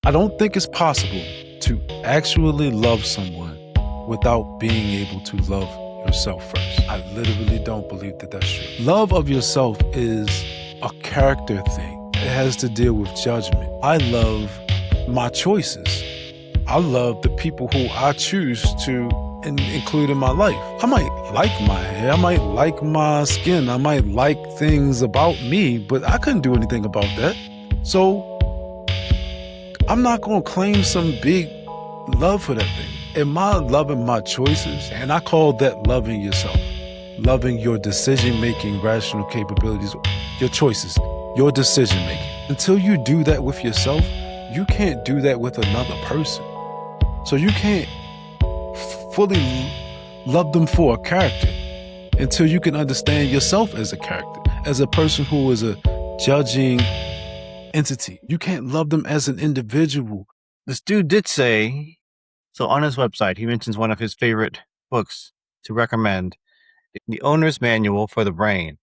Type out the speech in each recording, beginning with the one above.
I don't think it's possible to actually love someone without being able to love yourself first. I literally don't believe that that's true. Love of yourself is a character thing. It has to deal with judgment. I love my choices. I love the people who I choose to include in my life. I might like my hair, I might like my skin, I might like things about me, but I couldn't do anything about that. So I'm not going to claim some big love for that thing. Am I loving my choices? And I call that loving yourself. Loving your decision-making, rational capabilities, your choices, your decision-making. Until you do that with yourself, you can't do that with another person. So you can't fully love them for a character until you can understand yourself as a character, as a person who is a judging entity. You can't love them as an individual. This dude did say, so on his website, he mentions one of his favorite books to recommend, The Owner's Manual for the Brain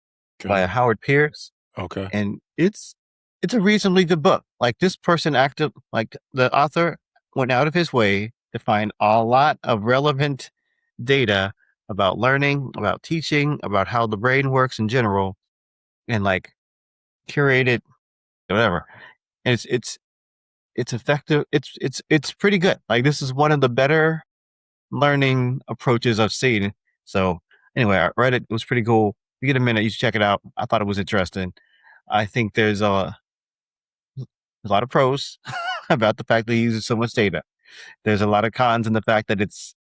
by Howard Pierce. Okay. And it's a reasonably good book. Like this person the author went out of his way to find a lot of relevant data about learning, about teaching, about how the brain works in general, and like curated whatever. And it's effective. It's pretty good. Like this is one of the better learning approaches I've seen. So anyway, I read it. It was pretty cool. If you get a minute, you should check it out. I thought it was interesting. I think there's a lot of pros about the fact that he uses so much data. There's a lot of cons in the fact that it's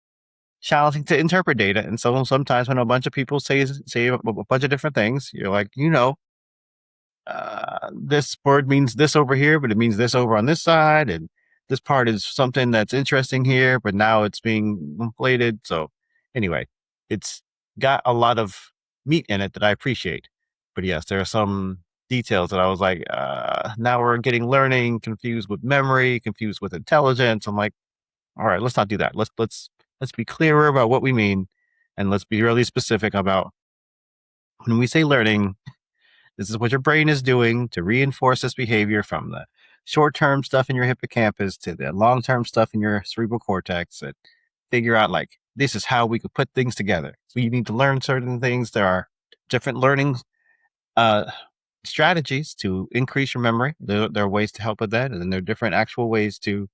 challenging to interpret data. And so sometimes when a bunch of people say a bunch of different things, you're like, this word means this over here, but it means this over on this side. And this part is something that's interesting here, but now it's being inflated. So anyway, it's got a lot of meat in it that I appreciate. But yes, there are some details that I was like, now we're getting learning confused with memory, confused with intelligence. I'm like, all right, let's not do that. Let's be clearer about what we mean, and let's be really specific about when we say learning. This is what your brain is doing to reinforce this behavior, from the short-term stuff in your hippocampus to the long-term stuff in your cerebral cortex, and figure out like, this is how we could put things together. So you need to learn certain things. There are different learning strategies to increase your memory. There are ways to help with that. And then there are different actual ways to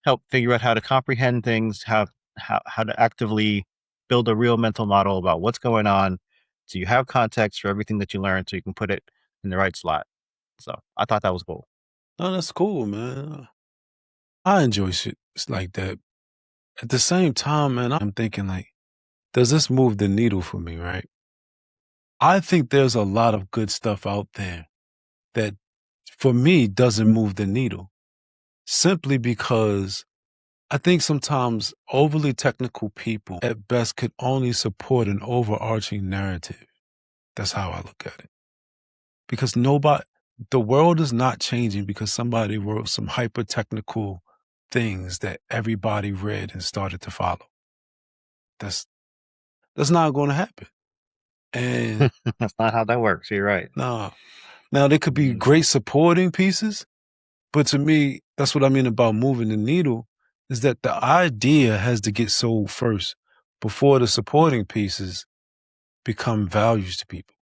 help figure out how to comprehend things, how to actively build a real mental model about what's going on. So you have context for everything that you learn, so you can put it in the right slot. So I thought that was cool. Oh, that's cool, man. I enjoy shit like that. At the same time, man, I'm thinking like, does this move the needle for me, right? I think there's a lot of good stuff out there that, for me, doesn't move the needle. Simply because I think sometimes overly technical people at best could only support an overarching narrative. That's how I look at it. Because the world is not changing because somebody wrote some hyper-technical things that everybody read and started to follow. That's not going to happen. And that's not how that works. You're right. no. Now, there could be great supporting pieces, but to me, that's what I mean about moving the needle, is that the idea has to get sold first before the supporting pieces become values to people.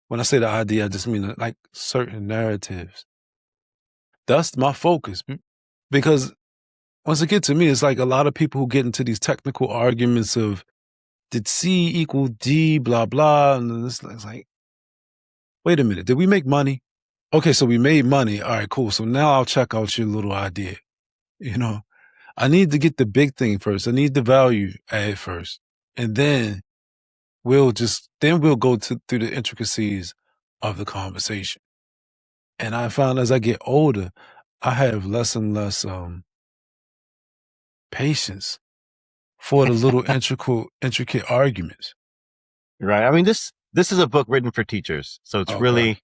When I say the idea, I just mean like certain narratives. That's my focus. Because once it gets to me, it's like a lot of people who get into these technical arguments of, did C equal D, blah, blah. And it's like, wait a minute, did we make money? Okay, so we made money. All right, cool. So now I'll check out your little idea. I need to get the big thing first. I need the value add first. And then we'll go through the intricacies of the conversation. And I found as I get older, I have less and less patience for the little intricate arguments. Right. I mean, this is a book written for teachers. So it's really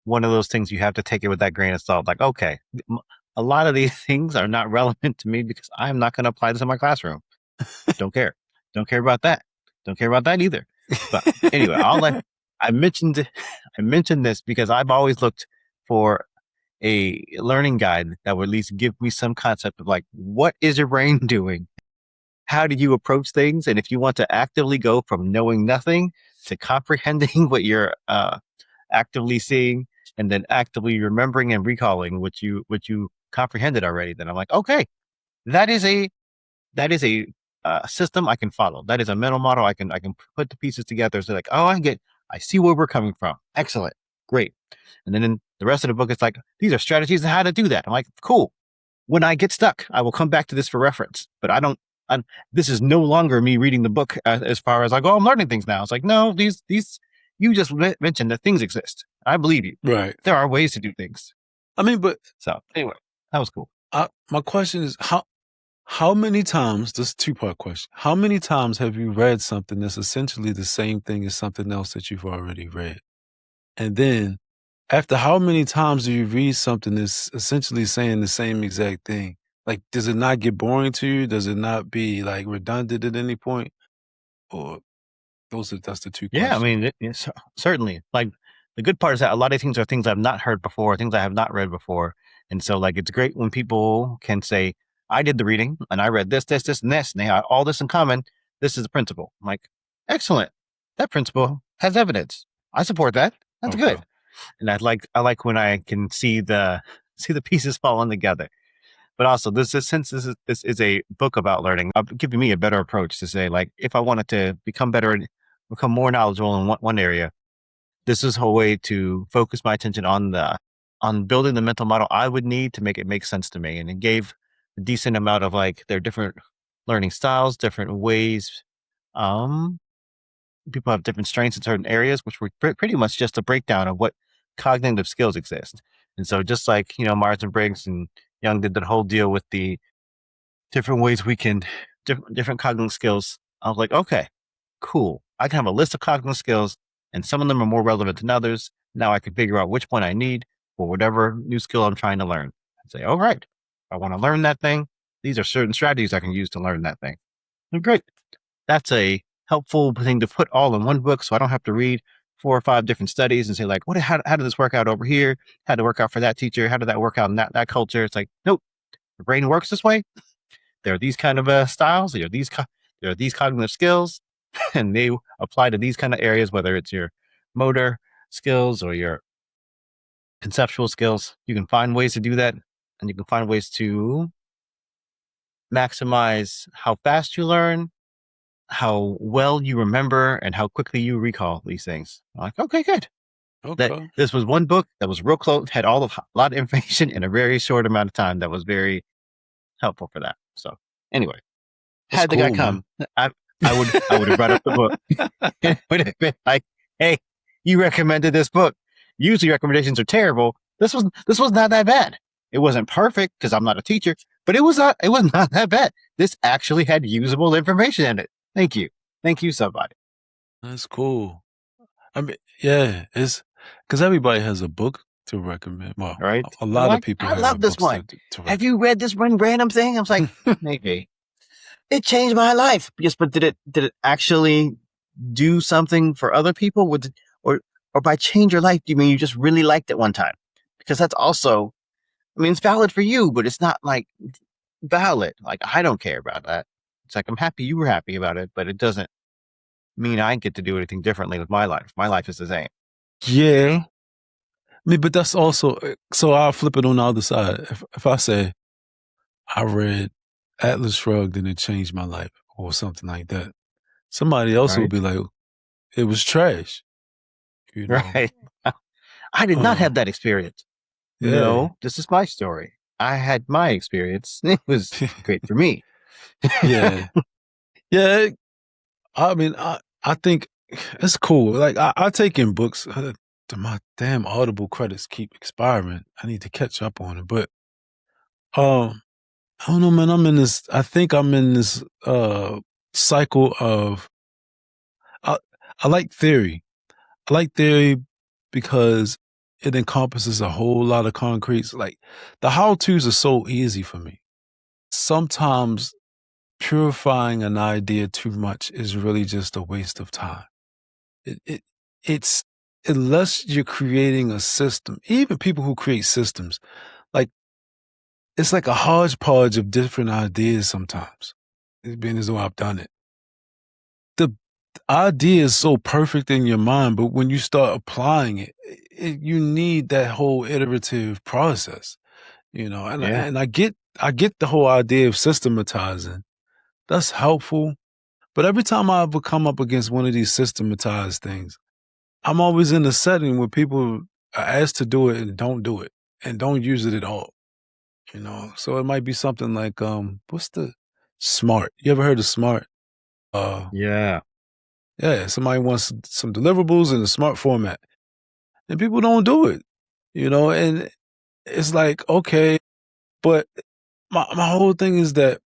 one of those things you have to take it with that grain of salt. Like, okay, a lot of these things are not relevant to me because I'm not going to apply this in my classroom. Don't care. Don't care about that. Don't care about that either. But anyway, I mentioned this because I've always looked for a learning guide that would at least give me some concept of like, what is your brain doing? How do you approach things? And if you want to actively go from knowing nothing to comprehending what you're actively seeing, and then actively remembering and recalling what you comprehended already, then I'm like, okay, that is a system I can follow. That is a mental model I can put the pieces together. So like, oh, I see where we're coming from. Excellent, great. And then in the rest of the book, it's like, these are strategies on how to do that. I'm like, cool. When I get stuck, I will come back to this for reference. But this is no longer me reading the book as far as like, oh, I'm learning things now. It's like, no, these you just mentioned that things exist. I believe you. Right. There are ways to do things. I mean, but so anyway, that was cool. My question is how many times, this is a two-part question, how many times have you read something that's essentially the same thing as something else that you've already read? And then after how many times do you read something that's essentially saying the same exact thing? Like, does it not get boring to you? Does it not be like redundant at any point? Or that's the two questions. Yeah, I mean, certainly. Like, the good part is that a lot of things are things I've not heard before, things I have not read before. And so like, it's great when people can say, I did the reading and I read this, and this, and they have all this in common. This is the principle. I'm like, excellent. That principle has evidence. I support that. That's good. And I like when I can see the pieces falling together. But also, since this is a book about learning, giving me a better approach to say, like, if I wanted to become better and become more knowledgeable in one area, this is a way to focus my attention on building the mental model I would need to make it make sense to me. And it gave a decent amount of like, there are different learning styles, different ways. People have different strengths in certain areas, which were pretty much just a breakdown of what cognitive skills exist. And so just like, Myers and Briggs and Jung did the whole deal with the different ways we can, different cognitive skills. I was like, okay, cool. I can have a list of cognitive skills and some of them are more relevant than others. Now I can figure out which one I need for whatever new skill I'm trying to learn. And say, all right, I want to learn that thing. These are certain strategies I can use to learn that thing. And great. That's a helpful thing to put all in one book, so I don't have to read 4 or 5 different studies and say like, how did this work out over here? How did it work out for that teacher? How did that work out in that culture? It's like, nope, the brain works this way. There are these kind of styles. There are these cognitive skills, and they apply to these kind of areas, whether it's your motor skills or your conceptual skills. You can find ways to do that, and you can find ways to maximize how fast you learn, how well you remember, and how quickly you recall these things. I'm like, okay, good. Okay. This was one book that was real close, had a lot of information in a very short amount of time that was very helpful for that. So anyway, had the guy come, I would have brought up the book. It would have been like, hey, you recommended this book. Usually recommendations are terrible. This was not that bad. It wasn't perfect because I'm not a teacher, but it was not that bad. This actually had usable information in it. Thank you, somebody. That's cool. I mean, yeah, it's because everybody has a book to recommend. Well, right? A lot of people. I love this one. Have you read this one random thing? I was like, maybe. It changed my life. Yes, but did it actually do something for other people? Or by change your life, do you mean you just really liked it one time? Because that's also, I mean, it's valid for you, but it's not like valid. Like, I don't care about that. It's like, I'm happy you were happy about it, but it doesn't mean I get to do anything differently with my life. My life is the same. Yeah. I mean, but that's also, so I'll flip it on the other side. If I say I read Atlas Shrugged and it changed my life or something like that, somebody else will be like, it was trash. You know? Right. I did not have that experience. Yeah. No, this is my story. I had my experience. It was great for me. Yeah. Yeah. I mean, I think it's cool. Like, I take in books. My damn Audible credits keep expiring. I need to catch up on it. But, I don't know, man. I think I'm in this cycle of, I like theory. I like theory because it encompasses a whole lot of concretes. Like, the how-tos are so easy for me. Sometimes purifying an idea too much is really just a waste of time. It's unless you're creating a system, even people who create systems, like it's like a hodgepodge of different ideas sometimes. It's being as though I've done it. The idea is so perfect in your mind, but when you start applying it, you need that whole iterative process, you know. And Yeah. and I get the whole idea of systematizing. That's helpful, but every time I ever come up against one of these systematized things, I'm always in a setting where people are asked to do it and don't do it and don't use it at all. You know, so it might be something like, what's the SMART? You ever heard of SMART? Yeah. Yeah, somebody wants some deliverables in a SMART format, and people don't do it. You know, and it's like, okay, but my whole thing is that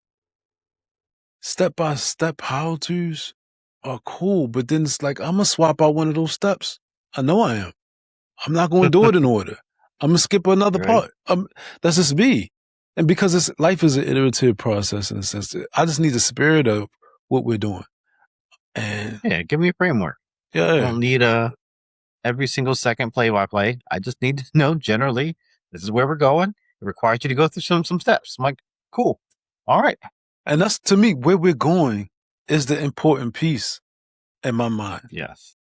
step by step how tos are cool, but then it's like I'm gonna swap out one of those steps. I know I am. I'm not going to do it in order. I'm gonna skip another Right. part. That's just me. And because life is an iterative process in a sense, I just need the spirit of what we're doing. And Yeah. Give me a framework. I yeah, don't need every single second play by play. I just need to know generally this is where we're going. It requires you to go through some steps. I'm like, cool. All right. and that's to me where we're going is the important piece in my mind. Yes.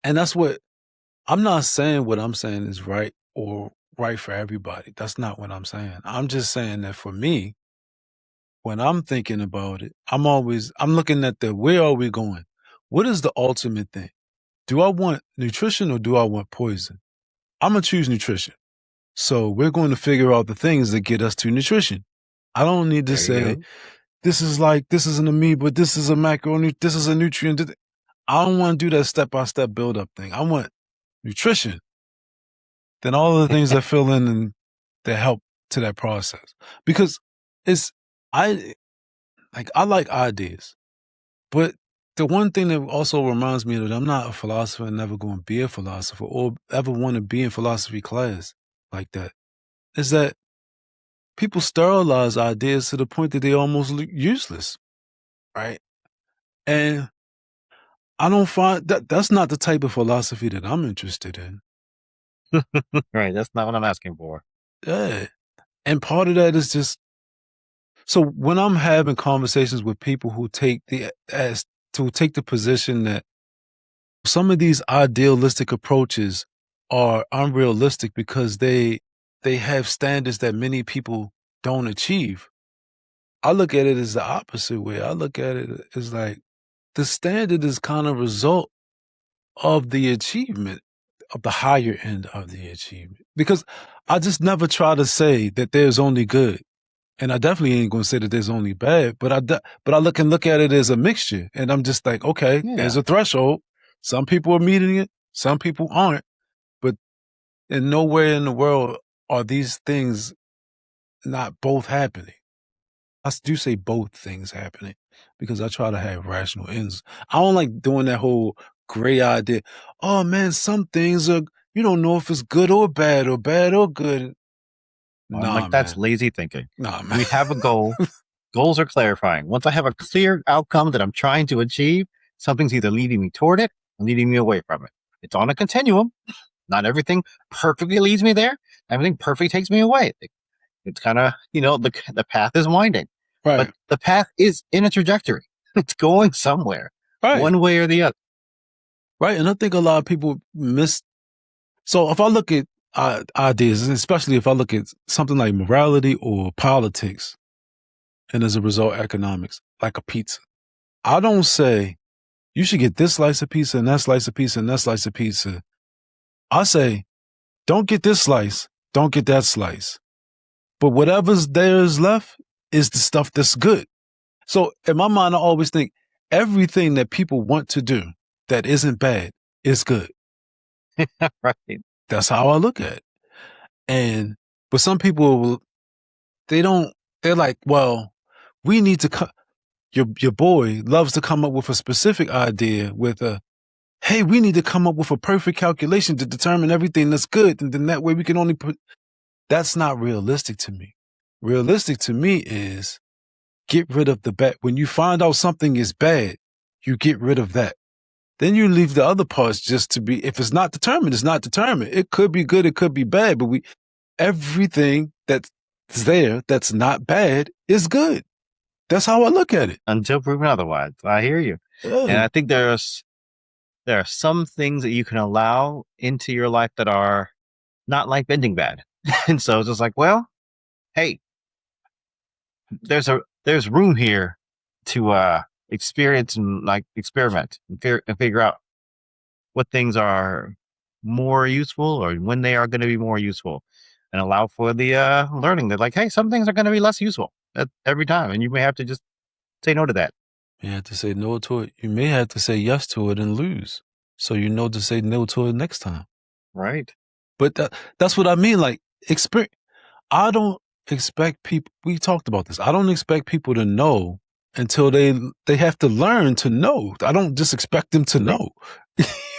And that's what I'm not saying what I'm saying is right or right for everybody. That's not what I'm saying. I'm just saying that for me, when I'm thinking about it, I'm looking at where are we going? What is the ultimate thing? Do I want nutrition or do I want poison? I'm going to choose nutrition. So we're going to figure out the things that get us to nutrition. I don't need to There you say, go. this is an amoeba, this is a this is a nutrient. I don't want to do that step-by-step build-up thing. I want nutrition. Then all of the things that fill in and that help to that process. Because I like ideas. But the one thing that also reminds me that I'm not a philosopher and never going to be a philosopher or ever want to be in philosophy class like that is that people sterilize ideas to the point that they're almost useless, right? And I don't find that's not the type of philosophy that I'm interested in. Right. That's not what I'm asking for. Yeah. And part of that is just so when I'm having conversations with people who take the position that some of these idealistic approaches are unrealistic because they have standards that many people don't achieve. I look at it as the opposite way. I look at it as like the standard is kind of a result of the achievement of the higher end of the achievement. Because I just never try to say that there's only good. And I definitely ain't going to say that there's only bad, but I look at it as a mixture. And I'm just like, okay, there's Yeah. a threshold. Some people are meeting it, some people aren't. But in nowhere in the world are these things not both happening. I do say both things happening because I try to have rational ends. I don't like doing that whole gray idea. Oh man, some things are, you don't know if it's good or bad or good. I'm Nah, like, that's man. lazy thinking. Nah, man. We have a goal. Goals are clarifying. Once I have a clear outcome that I'm trying to achieve, something's either leading me toward it or leading me away from it. It's on a continuum. Not everything perfectly leads me there. Everything perfectly takes me away. It's kind of, the path is winding, Right, but the path is in a trajectory. It's going somewhere, right, one way or the other. right. And I think a lot of people miss. So if I look at ideas, especially if I look at something like morality or politics, and as a result, economics, like a pizza, I don't say you should get this slice of pizza and that slice of pizza and that slice of pizza. I say, don't get this slice, don't get that slice. But whatever's there is left is the stuff that's good. So in my mind, I always think everything that people want to do that isn't bad is good. Right. That's how I look at it. But some people, they're like, well, we need to, your boy loves to come up with a specific idea with hey, we need to come up with a perfect calculation to determine everything that's good. And then that way we can only that's not realistic to me. Realistic to me is get rid of the bad. When you find out something is bad, you get rid of that. then you leave the other parts just to be, if it's not determined, it's not determined. It could be good, it could be bad, but everything that's there that's not bad is good. That's how I look at it. Until proven otherwise. I hear you. Yeah. And I think there are some things that you can allow into your life that are not life ending bad. And so it's just like, well, hey, there's room here to experience and like experiment and figure out what things are more useful or when they are going to be more useful, and allow for the learning that, like, hey, some things are going to be less useful every time, and you may have to just say no to that. You have to say no to it. You may have to say yes to it and lose, so you know to say no to it next time. Right. But that's what I mean. Like, I don't expect people. We talked about this. I don't expect people to know until they have to learn to know. I don't just expect them to know.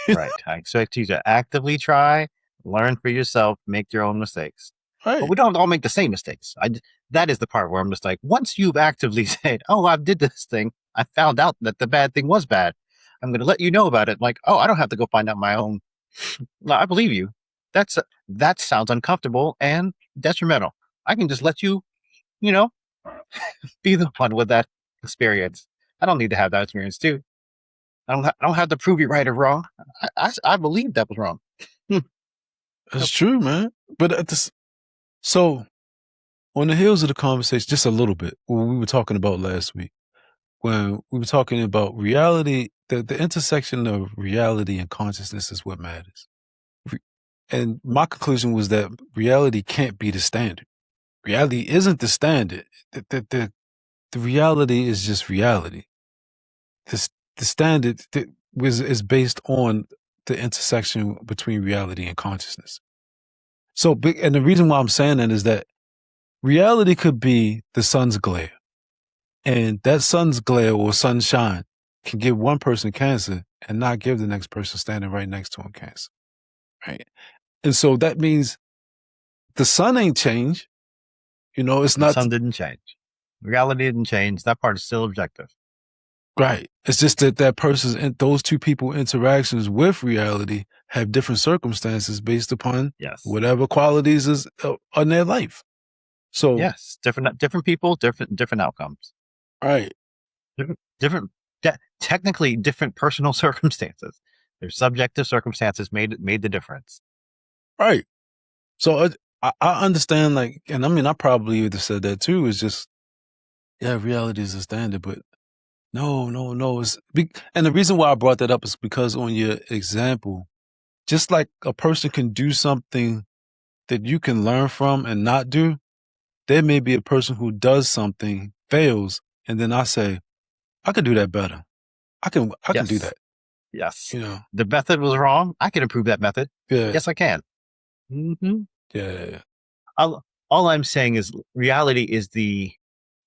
Right. I expect you to actively try, learn for yourself, make your own mistakes. Right. But we don't all make the same mistakes. That is the part where I'm just like, once you've actively said, oh, I did this thing, I found out that the bad thing was bad, I'm going to let you know about it. Like, oh, I don't have to go find out my own. No, I believe you. That sounds uncomfortable and detrimental. I can just let you, be the one with that experience. I don't need to have that experience too. I don't have to prove you right or wrong. I believe that was wrong. That's true, man. But so on the heels of the conversation, just a little bit, what we were talking about last week, when we were talking about reality, the intersection of reality and consciousness is what matters. And my conclusion was that reality can't be the standard. Reality isn't the standard. The reality is just reality. The standard is based on the intersection between reality and consciousness. So, and the reason why I'm saying that is that reality could be the sun's glare. And that sun's glare or sunshine can give one person cancer and not give the next person standing right next to him cancer. Right. And so that means the sun ain't changed. It's not. The sun didn't change. Reality didn't change. That part is still objective. Right. It's just that those two people interactions with reality have different circumstances based upon whatever qualities is in their life. So yes, different people, different outcomes. Right. Technically different personal circumstances. Their subjective circumstances made the difference. Right. So I understand, like, and I mean, I probably would have said that too. It's just, reality is a standard, but no. And the reason why I brought that up is because on your example, just like a person can do something that you can learn from and not do, there may be a person who does something, fails, and then I say, I could do that better. I can do that. Yes. The method was wrong. I can improve that method. Yeah. Yes, I can. Mm-hmm. Yeah. All I'm saying is reality is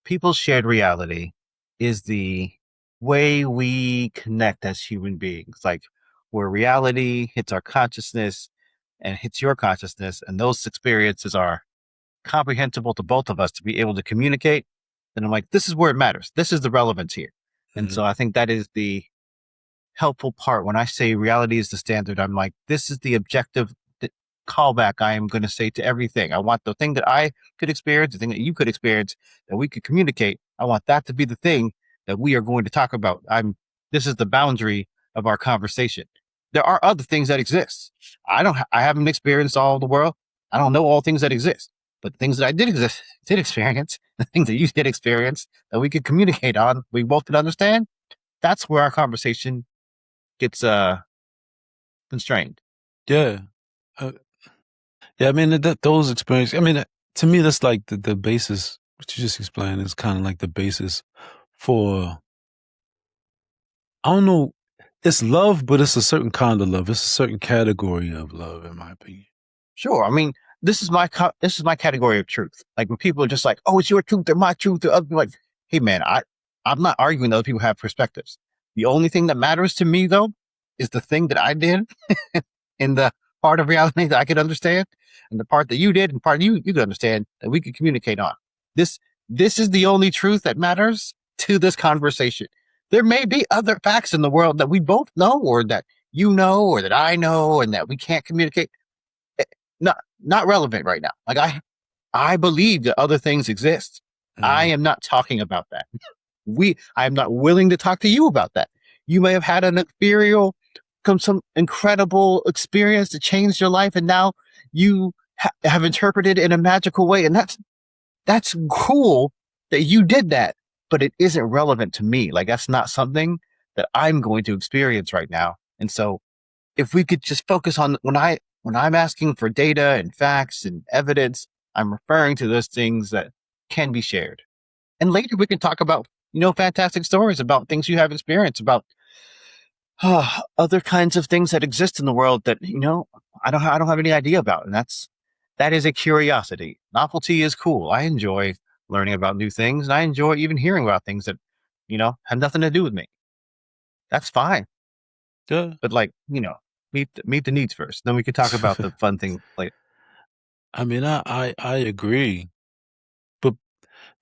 people's shared reality is the way we connect as human beings. Like, where reality hits our consciousness and hits your consciousness, and those experiences are comprehensible to both of us to be able to communicate, then I'm like, this is where it matters. This is the relevance here. Mm-hmm. And so I think that is the helpful part. When I say reality is the standard, I'm like, this is the objective callback I am going to say to everything. I want the thing that I could experience, the thing that you could experience, that we could communicate. I want that to be the thing that we are going to talk about. This is the boundary of our conversation. There are other things that exist. I haven't experienced all the world. I don't know all things that exist, but the things that I did experience, the things that you did experience that we could communicate on, we both could understand. That's where our conversation gets constrained. Yeah. I mean, those experiences, I mean, to me, that's like the basis, what you just explained is kind of like the basis for, I don't know, it's love, but it's a certain kind of love. It's a certain category of love, in my opinion. Sure. I mean, this is my category of truth. Like, when people are just like, oh, it's your truth, they're my truth. Other people like, hey, man, I'm not arguing that other people have perspectives. The only thing that matters to me, though, is the thing that I did in the part of reality that I could understand, and the part that you did and part you could understand that we could communicate on. This is the only truth that matters to this conversation. There may be other facts in the world that we both know, or that you know, or that I know, and that we can't communicate. Not relevant right now. Like I believe that other things exist. I am not talking about that. I am not willing to talk to you about that. You may have had an ethereal, some incredible experience that changed your life, and now you have interpreted it in a magical way, and that's cool that you did that, but it isn't relevant to me. Like, that's not something that I'm going to experience right now. And so if we could just focus on when I'm asking for data and facts and evidence, I'm referring to those things that can be shared. And later we can talk about, fantastic stories about things you have experienced, about other kinds of things that exist in the world that, I don't have any idea about. And that is a curiosity. Novelty is cool. I enjoy learning about new things, and I enjoy even hearing about things that, have nothing to do with me. That's fine. Yeah. But meet the needs first. Then we can talk about the fun things later. I mean, I agree, but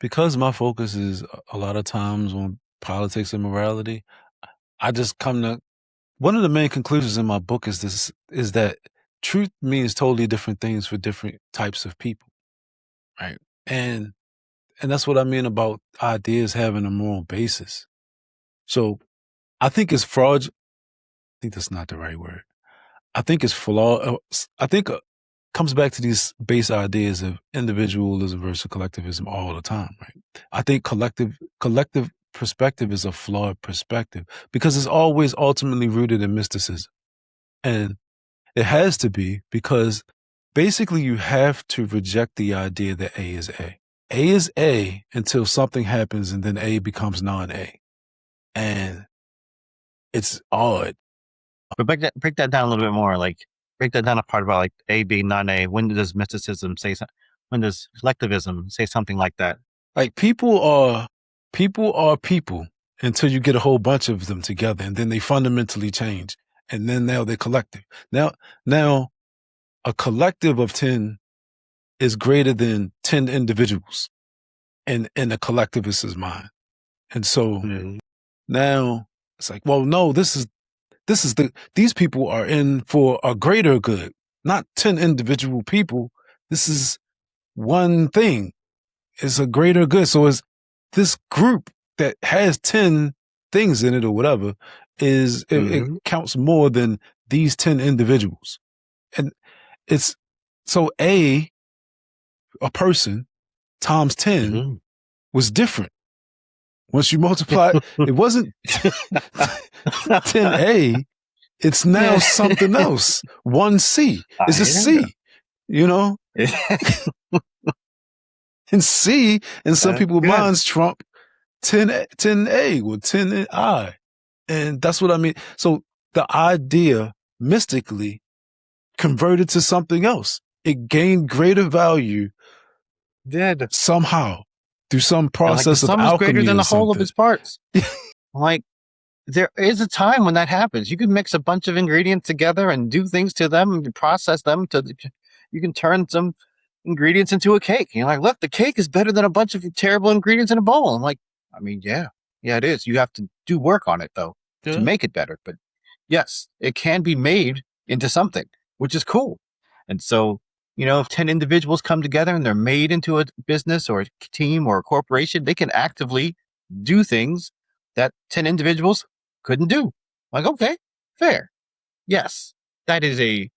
because my focus is a lot of times on politics and morality, I just come to one of the main conclusions in my book is that truth means totally different things for different types of people, right? And that's what I mean about ideas having a moral basis. So I think it's fraud. I think that's not the right word. I think it's flawed. I think comes back to these base ideas of individualism versus collectivism all the time, right? I think collective perspective is a flawed perspective because it's always ultimately rooted in mysticism. And it has to be because basically you have to reject the idea that A is A. A is A until something happens and then A becomes non-A. And it's odd. But break that down a little bit more. Like, break that down apart about like A being non-A. When does mysticism say something? When does collectivism say something like that? Like people are people until you get a whole bunch of them together, and then they fundamentally change, and then now they're collective. Now a collective of 10 is greater than 10 individuals in a collectivist's mind. And so now it's like, well, no, these people are in for a greater good, not 10 individual people. This is one thing. It's a greater good. So it's this group that has 10 things in it or whatever it counts more than these 10 individuals. And it's so a person times 10 was different. Once you multiply, it wasn't 10A. It's now something else. 1C. It's a C, And C in some people's minds trump 10A or 10I. And that's what I mean. So the idea mystically converted to something else. It gained greater value somehow through some process of alchemy. The sum is greater than the whole of its parts. Like, there is a time when that happens. You can mix a bunch of ingredients together and do things to them and process them you can turn some ingredients into a cake. And you're like, look, the cake is better than a bunch of terrible ingredients in a bowl. I'm like, I mean, yeah, it is. You have to do work on it though to make it better. But yes, it can be made into something, which is cool. And so, if 10 individuals come together and they're made into a business or a team or a corporation, they can actively do things that 10 individuals couldn't do. Like, okay, fair. Yes, that is a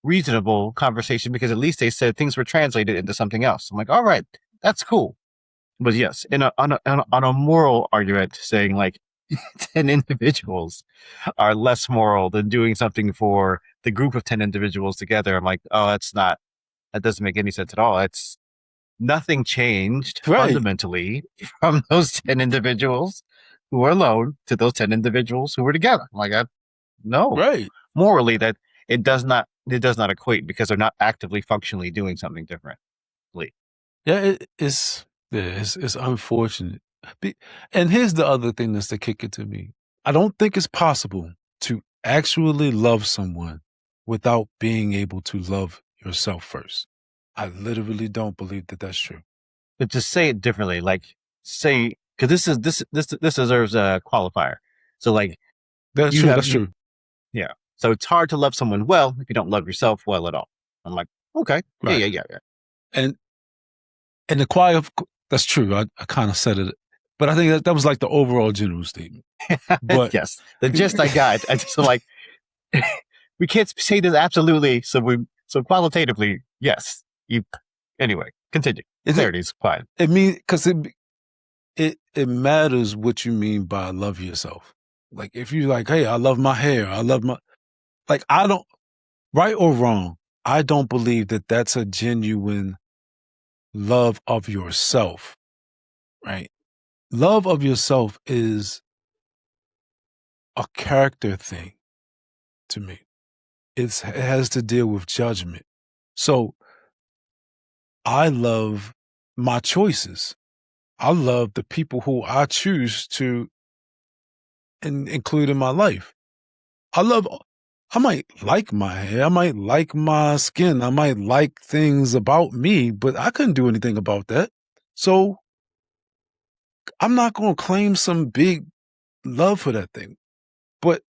reasonable conversation because at least they said things were translated into something else. I'm like, all right, that's cool. But yes, on a moral argument, saying like 10 individuals are less moral than doing something for the group of 10 individuals together. I'm like, oh, that doesn't make any sense at all. It's nothing changed fundamentally from those 10 individuals who were alone to those 10 individuals who were together. I'm like, no, morally that it does not equate because they're not actively functionally doing something differently. Yeah, it's unfortunate. And here's the other thing that's the kicker to me. I don't think it's possible to actually love someone without being able to love yourself first. I literally don't believe that that's true. But to say it differently, like say, because this deserves a qualifier. So like That's you true. have That's true. yeah. So it's hard to love someone well if you don't love yourself well at all. I'm like, okay, Right. yeah. And the choir, that's true. I kind of said it, but I think that was like the overall general statement. But yes, the gist I got. I just like we can't say this absolutely. So qualitatively, yes. You anyway. Continue. Clarity is fine. It means because it matters what you mean by love yourself. Like if you like, hey, I love my hair. I love my like. I don't right or wrong. I don't believe that that's a genuine love of yourself. Right. Love of yourself is a character thing to me. It has to deal with judgment. So I love my choices. I love the people who I choose to include in my life. I might like my hair. I might like my skin. I might like things about me, but I couldn't do anything about that. So I'm not going to claim some big love for that thing. But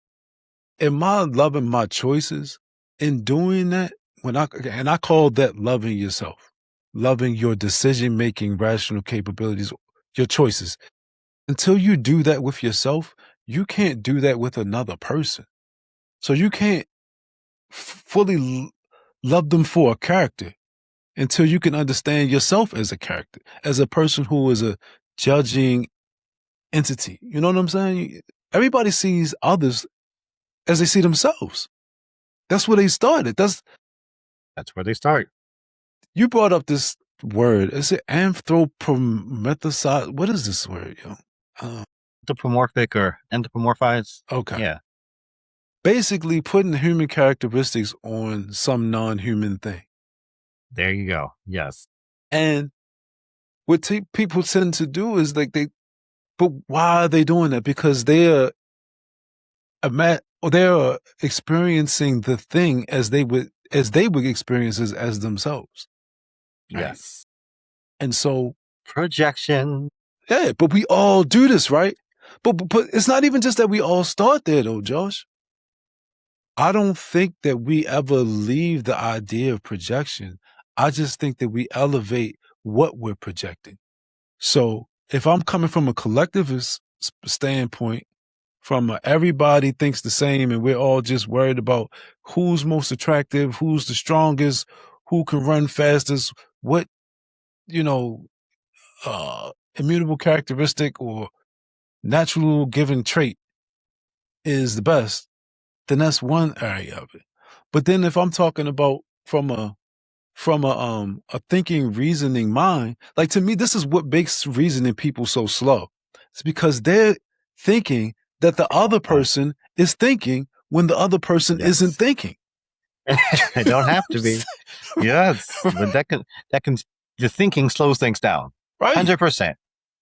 am I loving my choices in doing that? And I call that loving yourself, loving your decision-making, rational capabilities, your choices. Until you do that with yourself, you can't do that with another person. So you can't fully love them for a character until you can understand yourself as a character, as a person who is a judging entity. You know what I'm saying? Everybody sees others as they see themselves. That's where they started. That's where they start. You brought up this word. Is it anthropomorphize? What is this word, yo? Anthropomorphic or anthropomorphize. Okay. Yeah. Basically putting human characteristics on some non-human thing. There you go. Yes. And what people tend to do is like but why are they doing that? Because they're experiencing the thing as they would experience it as themselves. Right? Yes. And so projection. Yeah, but we all do this, right? But it's not even just that we all start there though, Josh. I don't think that we ever leave the idea of projection. I just think that we elevate what we're projecting. So if I'm coming from a collectivist standpoint, from everybody thinks the same and we're all just worried about who's most attractive, who's the strongest, who can run fastest, what, immutable characteristic or natural given trait is the best, then that's one area of it. But then if I'm talking about from a thinking, reasoning mind, like to me, this is what makes reasoning people so slow. It's because they're thinking that the other person is thinking when the other person isn't thinking. They don't have to be. Yes, but that can the thinking slows things down. Right. 100%.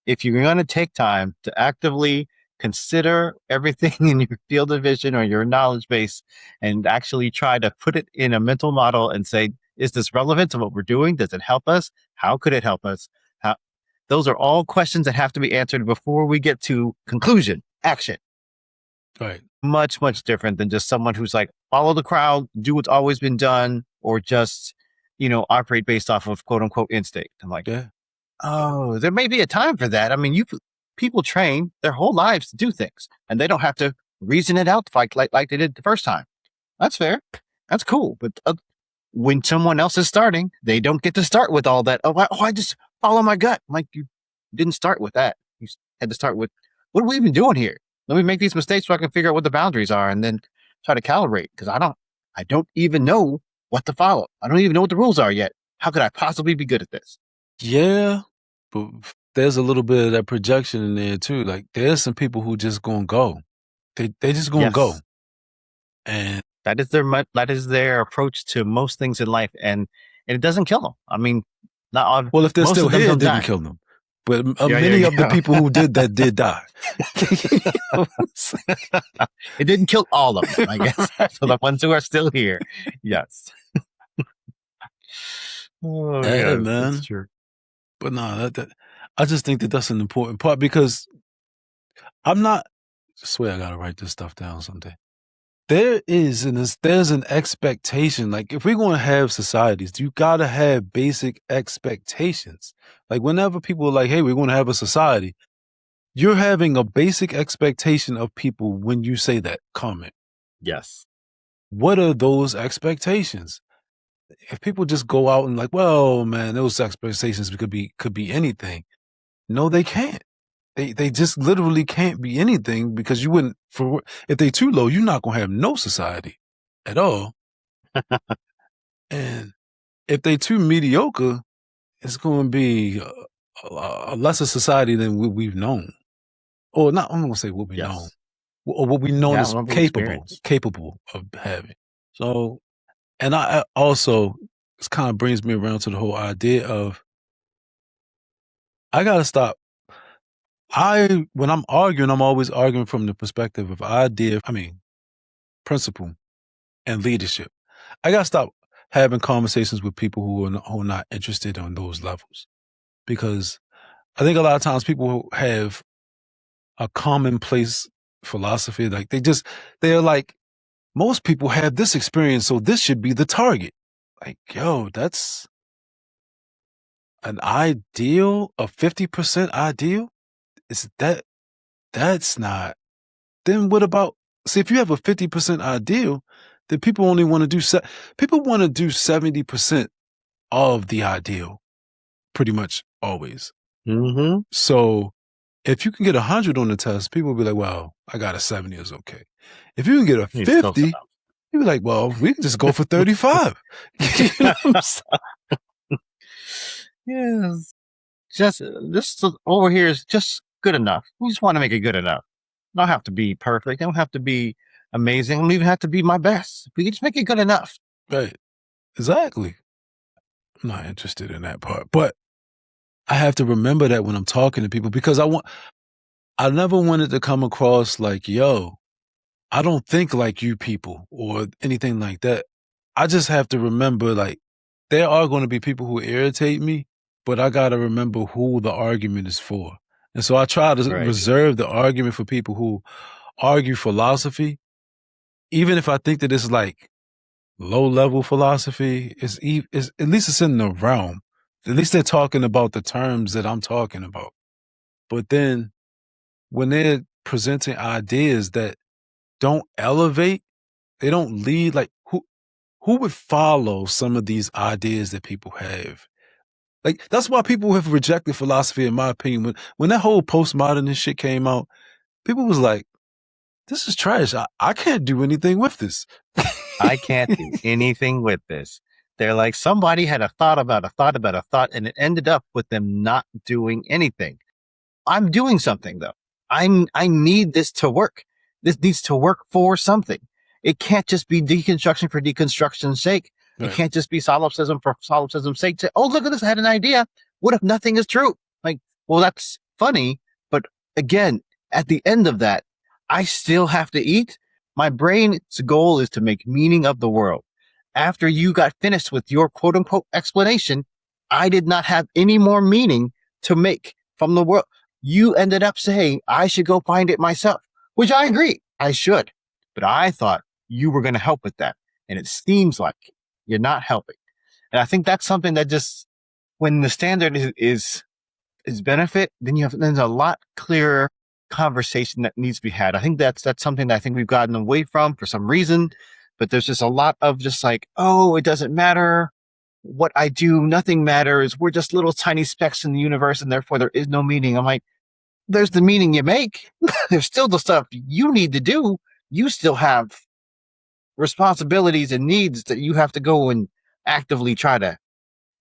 If you're going to take time to actively consider everything in your field of vision or your knowledge base and actually try to put it in a mental model and say, is this relevant to what we're doing? Does it help us? How could it help us? Those are all questions that have to be answered before we get to conclusion, action. Right. Much, much different than just someone who's like, follow the crowd, do what's always been done, or just, operate based off of quote unquote instinct. I'm like, oh, there may be a time for that. I mean, people train their whole lives to do things and they don't have to reason it out like they did the first time. That's fair. That's cool. But when someone else is starting, they don't get to start with all that. I just follow my gut. I'm like, you didn't start with that. You had to start with, what are we even doing here? Let me make these mistakes so I can figure out what the boundaries are and then try to calibrate. Because I don't even know what to follow. I don't even know what the rules are yet. How could I possibly be good at this? Yeah, but there's a little bit of that projection in there too. Like there's some people who just gonna go. They just gonna go. And that is their approach to most things in life, and it doesn't kill them. I mean, not all. Well, if they're still here, it didn't kill them. But many of the people who did die. It didn't kill all of them, I guess. So the ones who are still here, yes. Oh, yeah, man. That's true. But no, I just think that that's an important part because I'm not. I swear I gotta write this stuff down someday. There's an expectation. Like if we're going to have societies, you gotta have basic expectations. Like whenever people are like, "Hey, we're going to have a society," you're having a basic expectation of people when you say that comment. Yes. What are those expectations? If people just go out and like, well, man, those expectations could be anything. No, they can't. They just literally can't be anything because you wouldn't if they too low, you're not gonna have no society at all. And if they too mediocre, it's going to be a lesser society than what we've known, or not. I'm gonna say what we know, Yes. or what we known Yeah, is what we capable experience. of having. So, and I also this kind of brings me around to the whole idea of I gotta stop. When I'm arguing, I'm always arguing from the perspective of principle and leadership. I gotta stop having conversations with people who are not interested on those levels because I think a lot of times people have a commonplace philosophy. Like they're like, most people have this experience, so this should be the target. Like, yo, that's an ideal, a 50% ideal? Is that's not. Then what about, see, if you have a 50% ideal, then people only want to people want to do 70% of the ideal pretty much always. Mm-hmm. So if you can get 100 on the test, people will be like, well, I got a 70 is okay. If you can get a It's close 50, enough. you'd be like, well, we can just go for 35. You know what I'm saying? Yes. Just this over here is just good enough. We just want to make it good enough. Don't have to be perfect. Don't have to be amazing. Don't even have to be my best. We can just make it good enough. Right. Exactly. I'm not interested in that part. But I have to remember that when I'm talking to people because I never wanted to come across like, yo, I don't think like you people or anything like that. I just have to remember like there are going to be people who irritate me, but I got to remember who the argument is for. And so I try to Right. reserve the argument for people who argue philosophy, even if I think that it's like low level philosophy, at least it's in the realm. At least they're talking about the terms that I'm talking about. But then when they're presenting ideas that don't elevate, they don't lead, like who would follow some of these ideas that people have? Like that's why people have rejected philosophy, in my opinion. When that whole postmodernist shit came out, people was like, this is trash. I can't do anything with this. I can't do anything with this. They're like, somebody had a thought about a thought about a thought, and it ended up with them not doing anything. I'm doing something though. I need this to work. This needs to work for something. It can't just be deconstruction for deconstruction's sake. It Right. can't just be solipsism for solipsism's sake. Say, oh, look at this, I had an idea. What if nothing is true? Like, well, that's funny. But again, at the end of that, I still have to eat. My brain's goal is to make meaning of the world. After you got finished with your quote unquote explanation, I did not have any more meaning to make from the world. You ended up saying I should go find it myself, which I agree, I should. But I thought you were going to help with that. And it seems like you're not helping. And I think that's something that just, when the standard is benefit, then there's a lot clearer conversation that needs to be had. I think that's something that I think we've gotten away from for some reason. But there's just a lot of just like, oh, it doesn't matter what I do, nothing matters. We're just little tiny specks in the universe, and therefore there is no meaning. I'm like, there's the meaning you make. There's still the stuff you need to do. You still have responsibilities and needs that you have to go and actively try to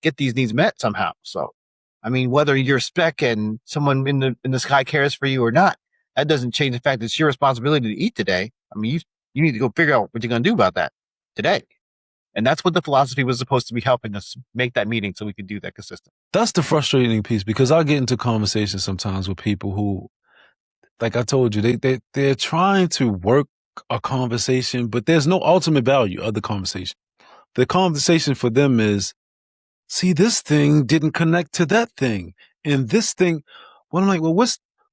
get these needs met somehow. So, I mean, whether you're a spec and someone in the sky cares for you or not, that doesn't change the fact that it's your responsibility to eat today. I mean, you need to go figure out what you're going to do about that today. And that's what the philosophy was supposed to be helping us make that meeting so we could do that consistent. That's the frustrating piece because I get into conversations sometimes with people who, like I told you, they're trying to work a conversation, but there's no ultimate value of the conversation. The conversation for them is, see, this thing didn't connect to that thing. And this thing, when I'm like, well,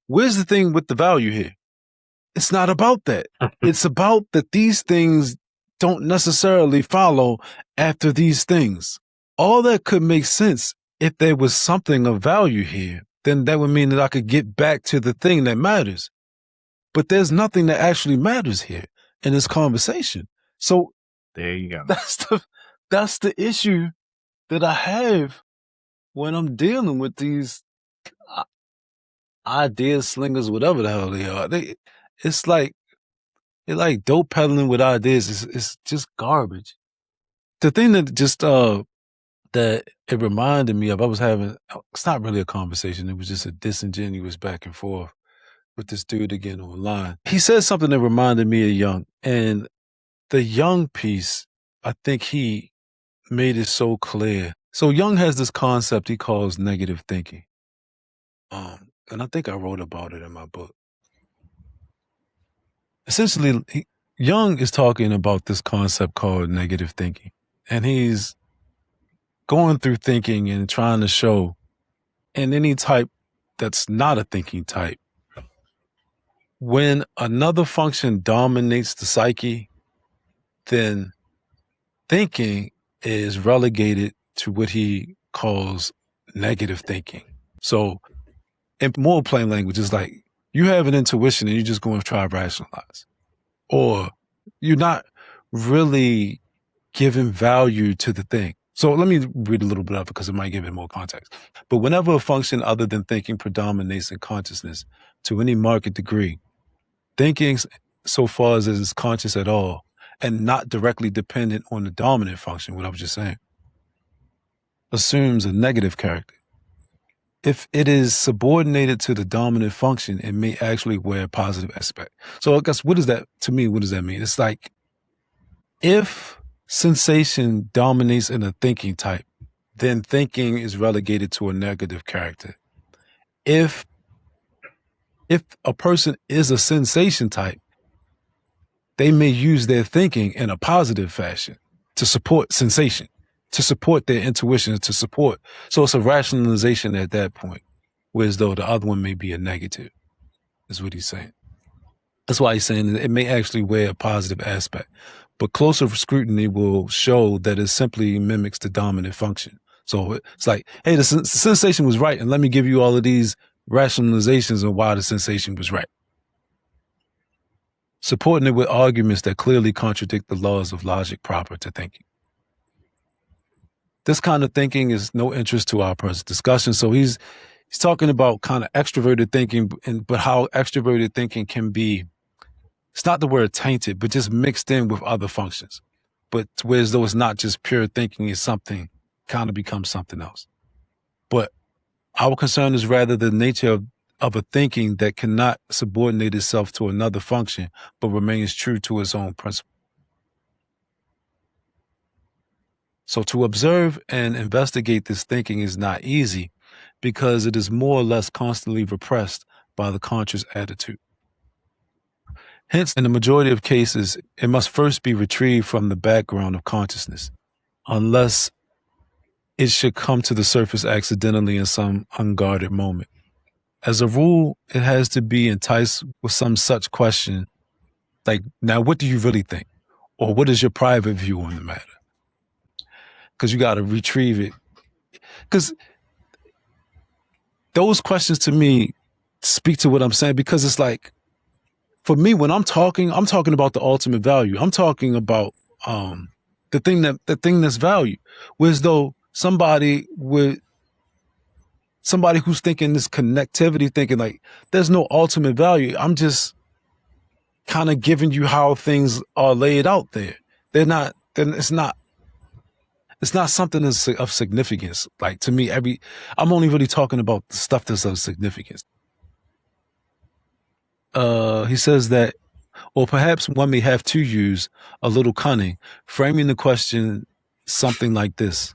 where's the thing with the value here? It's not about that. It's about that these things don't necessarily follow after these things. All that could make sense if there was something of value here, then that would mean that I could get back to the thing that matters. But there's nothing that actually matters here in this conversation. So there you go. That's the issue that I have when I'm dealing with these idea slingers, whatever the hell they are. It's like they're like dope peddling with ideas. It's just garbage. The thing that just that it reminded me of, I was having, it's not really a conversation. It was just a disingenuous back and forth with this dude again online. He said something that reminded me of Jung, and the Jung piece, I think he made it so clear. So Jung has this concept he calls negative thinking. And I think I wrote about it in my book. Essentially, Jung is talking about this concept called negative thinking. And he's going through thinking and trying to show in any type that's not a thinking type, when another function dominates the psyche, then thinking is relegated to what he calls negative thinking. So in more plain language, it's like you have an intuition and you're just going to try to rationalize, or you're not really giving value to the thing. So let me read a little bit of it because it might give it more context. But whenever a function other than thinking predominates in consciousness to any marked degree, thinking, so far as it is conscious at all and not directly dependent on the dominant function, what I was just saying, assumes a negative character. If it is subordinated to the dominant function, it may actually wear a positive aspect. So I guess what does that mean? It's like if sensation dominates in a thinking type, then thinking is relegated to a negative character. If a person is a sensation type, they may use their thinking in a positive fashion to support sensation, to support their intuition, to support. So it's a rationalization at that point, whereas though the other one may be a negative, is what he's saying. That's why he's saying that it may actually wear a positive aspect, but closer scrutiny will show that it simply mimics the dominant function. So it's like, hey, the sensation was right, and let me give you all of these rationalizations on why the sensation was right, supporting it with arguments that clearly contradict the laws of logic proper to thinking. This kind of thinking is no interest to our present discussion. So he's talking about kind of extroverted thinking, but how extroverted thinking can be, it's not the word tainted, but just mixed in with other functions. But whereas though it's not just pure thinking, it's something, kind of becomes something else. But our concern is rather the nature of a thinking that cannot subordinate itself to another function, but remains true to its own principle. So to observe and investigate this thinking is not easy because it is more or less constantly repressed by the conscious attitude. Hence, in the majority of cases, it must first be retrieved from the background of consciousness, unless it should come to the surface accidentally in some unguarded moment. As a rule, it has to be enticed with some such question, like, now what do you really think? Or what is your private view on the matter? Because you got to retrieve it. Because those questions to me speak to what I'm saying, because it's like, for me, when I'm talking about the ultimate value. I'm talking about the thing that's value. Whereas though somebody who's thinking this connectivity, thinking like there's no ultimate value. I'm just kind of giving you how things are laid out there. They're not. Then it's not something that's of significance. Like to me, I'm only really talking about the stuff that's of significance. He says that, or perhaps one may have to use a little cunning, framing the question something like this: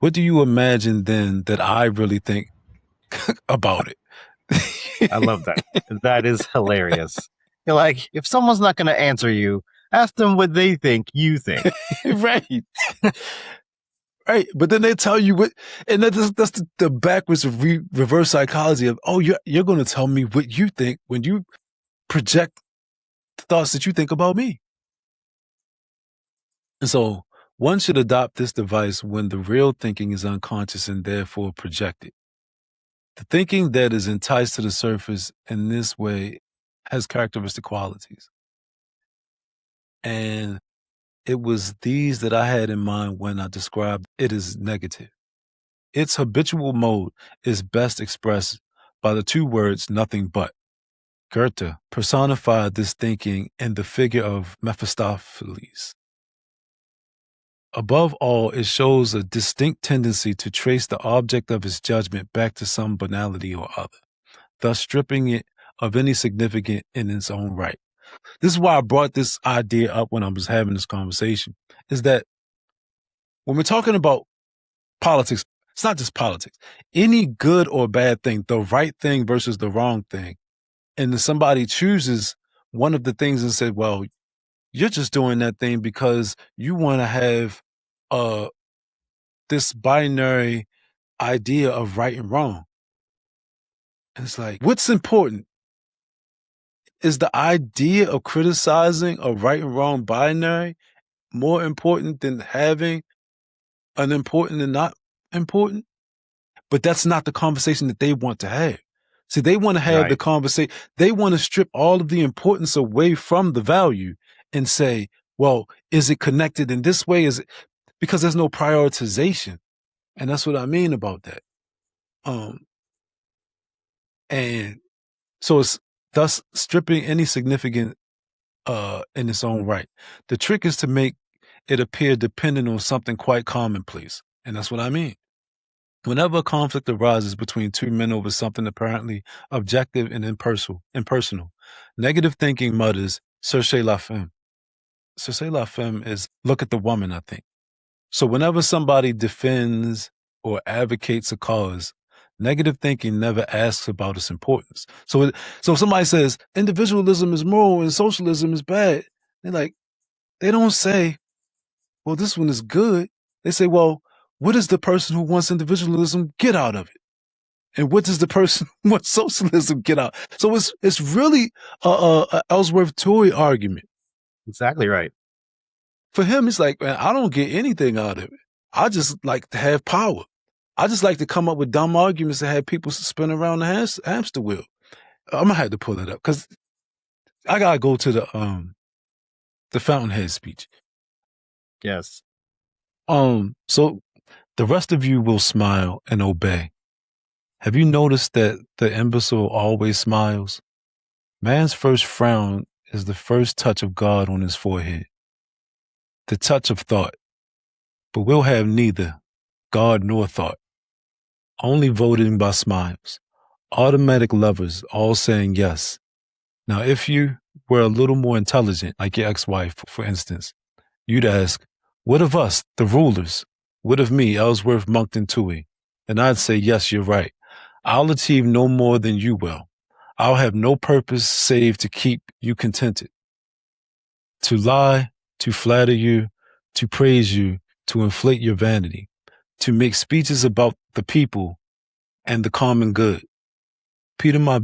what do you imagine then that I really think about it? I love that. That is hilarious. You're like, if someone's not going to answer you, ask them what they think you think. Right. Right. But then they tell you what, and that's the backwards reverse psychology of, oh, you're going to tell me what you think when you project the thoughts that you think about me. And so one should adopt this device when the real thinking is unconscious and therefore projected. The thinking that is enticed to the surface in this way has characteristic qualities. And it was these that I had in mind when I described it as negative. Its habitual mode is best expressed by the two words nothing but. Goethe personified this thinking in the figure of Mephistopheles. Above all, it shows a distinct tendency to trace the object of his judgment back to some banality or other, thus stripping it of any significance in its own right. This is why I brought this idea up when I was having this conversation, is that when we're talking about politics, it's not just politics. Any good or bad thing, the right thing versus the wrong thing, and then somebody chooses one of the things and said, well, you're just doing that thing because you want to have this binary idea of right and wrong. And it's like, what's important? Is the idea of criticizing a right and wrong binary more important than having an important and not important? But that's not the conversation that they want to have. See, they want to have the conversation. They want to strip all of the importance away from the value and say, well, is it connected in this way? Is it because there's no prioritization? And that's what I mean about that. And so it's thus stripping any significance in its own right. The trick is to make it appear dependent on something quite commonplace. And that's what I mean. Whenever a conflict arises between two men over something apparently objective and impersonal, negative thinking mutters, cherchez la femme. Cherchez la femme is look at the woman, I think. So whenever somebody defends or advocates a cause, negative thinking never asks about its importance. So if somebody says individualism is moral and socialism is bad, they don't say, well, this one is good. They say, well, what does the person who wants individualism get out of it? And what does the person who wants socialism get out? So it's really a Ellsworth Tory argument. Exactly right. For him, it's like, man, I don't get anything out of it. I just like to have power. I just like to come up with dumb arguments that have people spin around the hamster wheel. I'm gonna have to pull it up because I gotta go to the Fountainhead speech. Yes. So the rest of you will smile and obey. Have you noticed that the imbecile always smiles? Man's first frown is the first touch of God on his forehead, the touch of thought. But we'll have neither God nor thought, only voting by smiles, automatic lovers all saying yes. Now, if you were a little more intelligent, like your ex-wife, for instance, you'd ask, what of us, the rulers? What of me, Ellsworth Monkton Toohey? And I'd say, yes, you're right. I'll achieve no more than you will. I'll have no purpose save to keep you contented. To lie, to flatter you, to praise you, to inflate your vanity, to make speeches about the people and the common good. Peter, my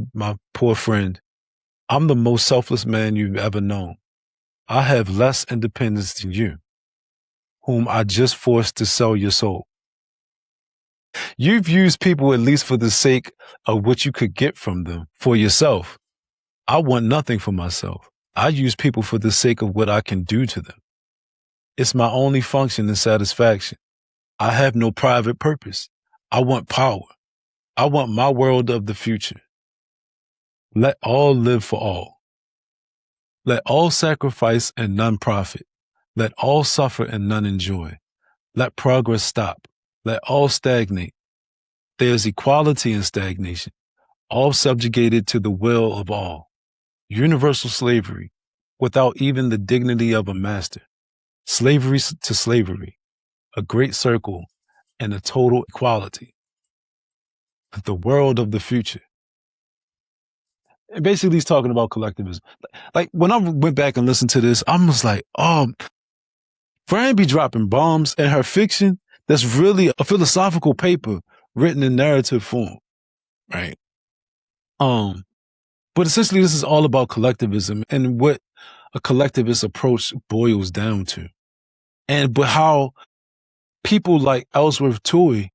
poor friend, I'm the most selfless man you've ever known. I have less independence than you, whom I just forced to sell your soul. You've used people at least for the sake of what you could get from them for yourself. I want nothing for myself. I use people for the sake of what I can do to them. It's my only function and satisfaction. I have no private purpose. I want power. I want my world of the future. Let all live for all. Let all sacrifice and none profit. Let all suffer and none enjoy. Let progress stop. Let all stagnate. There is equality in stagnation, all subjugated to the will of all. Universal slavery, without even the dignity of a master. Slavery to slavery, a great circle, and a total equality. The world of the future. And basically, he's talking about collectivism. Like, when I went back and listened to this, I was like, Fran be dropping bombs in her fiction that's really a philosophical paper written in narrative form, right? But essentially this is all about collectivism and what a collectivist approach boils down to. But how people like Ellsworth Toy,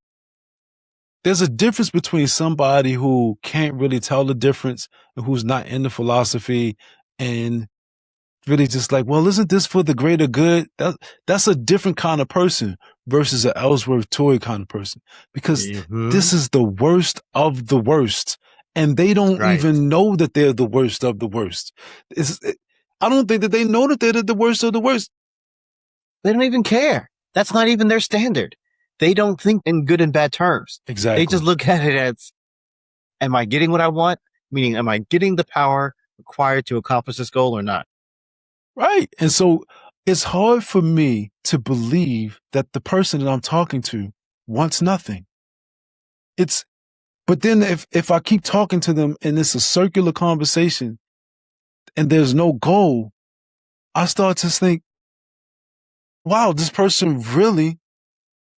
there's a difference between somebody who can't really tell the difference and who's not into philosophy and really just like, well, isn't this for the greater good? That's a different kind of person versus an Ellsworth Toy kind of person, because this is the worst of the worst. And they don't even know that they're the worst of the worst. I don't think that they know that they're the worst of the worst. They don't even care. That's not even their standard. They don't think in good and bad terms. Exactly. They just look at it as, am I getting what I want? Meaning, am I getting the power required to accomplish this goal or not? Right. And so it's hard for me to believe that the person that I'm talking to wants nothing. But then if I keep talking to them and it's a circular conversation and there's no goal, I start to think, wow, this person really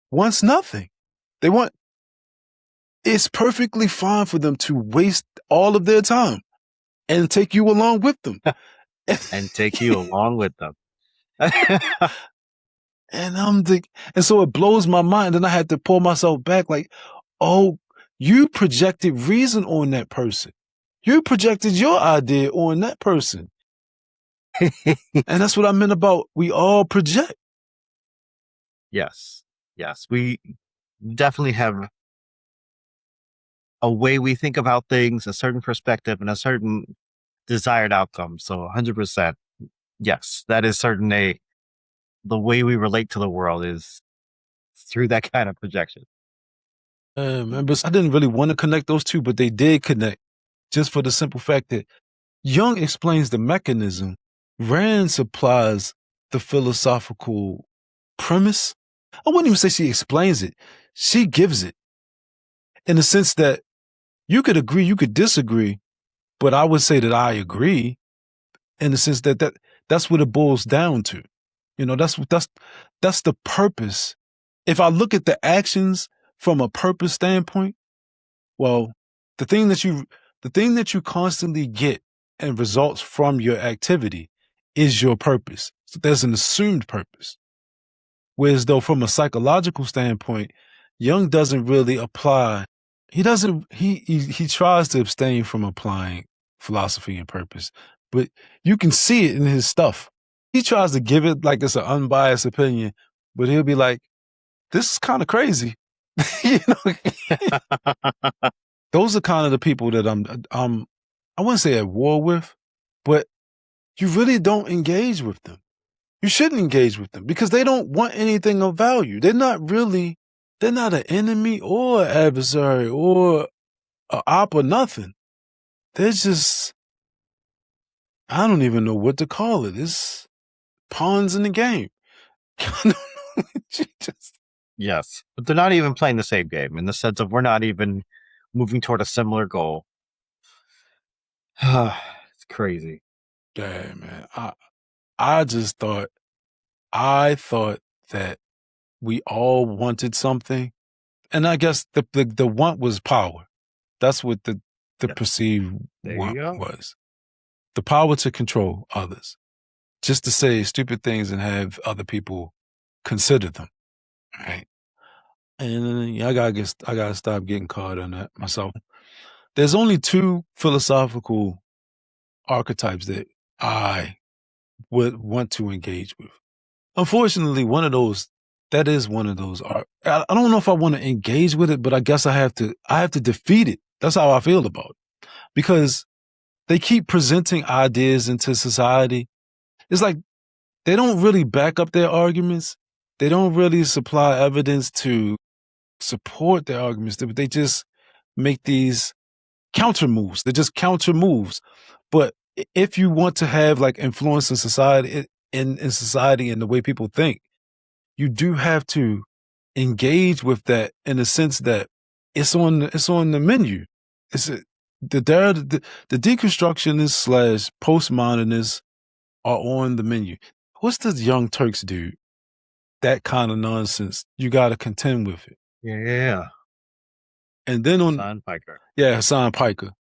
wants nothing. It's perfectly fine for them to waste all of their time and take you along with them. And take you along with them. And so it blows my mind. And I had to pull myself back like, oh, you projected reason on that person. You projected your idea on that person. And that's what I meant about we all project. Yes. We definitely have a way we think about things, a certain perspective, and a certain desired outcome. So 100%. Yes, that is certainly the way we relate to the world is through that kind of projection. But I didn't really want to connect those two, but they did connect just for the simple fact that Jung explains the mechanism. Rand supplies the philosophical premise. I wouldn't even say she explains it. She gives it in the sense that you could agree, you could disagree, but I would say that I agree in the sense that that's what it boils down to. You know, that's the purpose. If I look at the actions from a purpose standpoint, well, the thing that you constantly get and results from your activity is your purpose. So there's an assumed purpose. Whereas though from a psychological standpoint, Jung doesn't really apply. He tries to abstain from applying philosophy and purpose, but you can see it in his stuff. He tries to give it like it's an unbiased opinion, but he'll be like, this is kind of crazy. You know? Those are kind of the people that I wouldn't say at war with, but you really don't engage with them. You shouldn't engage with them because they don't want anything of value. They're not an enemy or an adversary or an op or nothing. They're just, I don't even know what to call it. It's pawns in the game. Yes, but they're not even playing the same game in the sense of we're not even moving toward a similar goal. It's crazy. Yeah, man. I thought that we all wanted something. And I guess the want was power. That's what the perceived want was. The power to control others. Just to say stupid things and have other people consider them. Right. And I gotta stop getting caught on that myself. There's only two philosophical archetypes that I would want to engage with. Unfortunately, that is one of those. I don't know if I want to engage with it, but I guess I have to defeat it. That's how I feel about it. Because they keep presenting ideas into society. It's like they don't really back up their arguments. They don't really supply evidence to support their arguments. They just make these counter moves. They're just counter moves. But if you want to have like influence in society, in society and the way people think, you do have to engage with that in the sense that it's on the menu. The deconstructionists / postmodernists are on the menu. What's the Young Turks dude that kind of nonsense, you got to contend with it. Yeah. And then Hassan Piker. Yeah, Hassan Piker.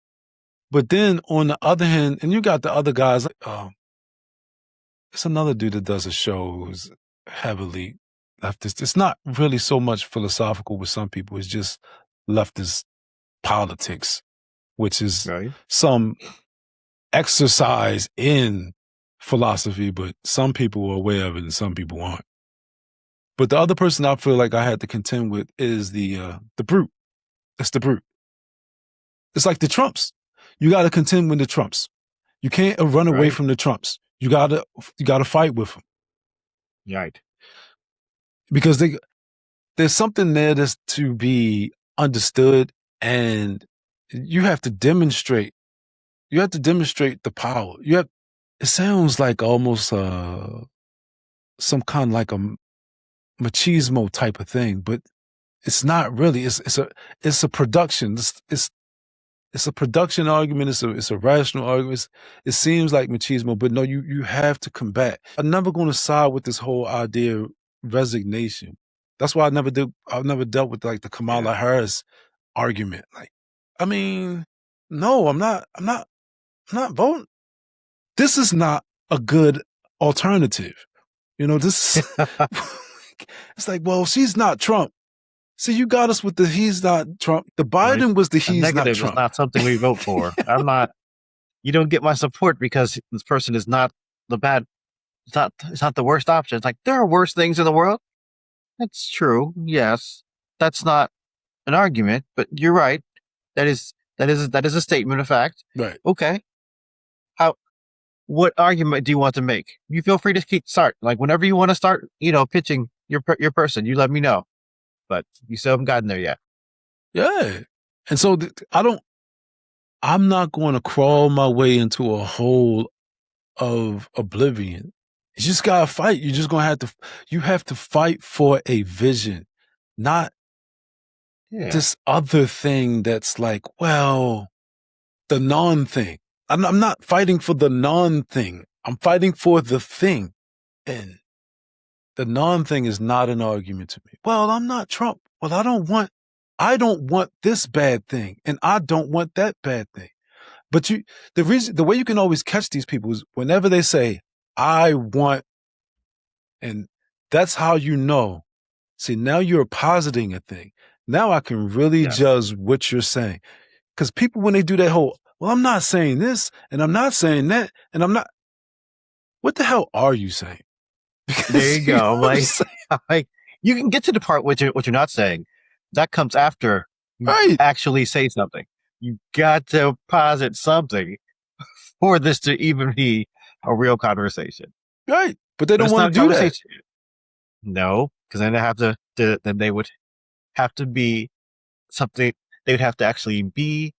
But then on the other hand, and you got the other guys, it's another dude that does a show who's heavily leftist. It's not really so much philosophical with some people. It's just leftist politics, which is some exercise in philosophy, but some people are aware of it and some people aren't. But the other person I feel like I had to contend with is the brute. It's the brute. It's like the Trumps. You got to contend with the Trumps. You can't run away from the Trumps. You gotta fight with them. Right. Because there's something there that's to be understood, and you have to demonstrate. You have to demonstrate the power. It sounds like almost some kind of like a machismo type of thing, but it's not really. It's a production. It's a production argument. It's a rational argument. It seems like machismo, but no, you have to combat. I'm never going to side with this whole idea of resignation. That's why I've never dealt with like the Kamala Harris argument. Like, I mean, no, I'm not voting. This is not a good alternative. This it's like, well, she's not Trump. See, you got us with the he's not Trump. The Biden was the he's not Trump. Negative is not something we vote for. You don't get my support because this person is not the bad. It's not the worst option. It's like, there are worse things in the world. That's true. Yes. That's not an argument, but you're right. That is a statement of fact. Right. Okay. What argument do you want to make? You feel free to start. Like, whenever you want to start, pitching your person, you let me know. But you still haven't gotten there yet. Yeah. And so I'm not going to crawl my way into a hole of oblivion. You just got to fight. You're just going to have to fight for a vision, not this other thing that's like, well, the non-thing. I'm not fighting for the non-thing. I'm fighting for the thing. And the non-thing is not an argument to me. Well, I'm not Trump. Well, I don't want this bad thing, and I don't want that bad thing. But the way you can always catch these people is whenever they say, I want, and that's how you know. See, now you're positing a thing. Now I can really judge what you're saying. Because people, when they do that whole, well, I'm not saying this, and I'm not saying that, and I'm not, what the hell are you saying? Because there you go. Like, you can get to the part what you're not saying. That comes after you actually say something. You got to posit something for this to even be a real conversation. Right. But they don't want to do that. No, because then they would have to be something. They would have to actually be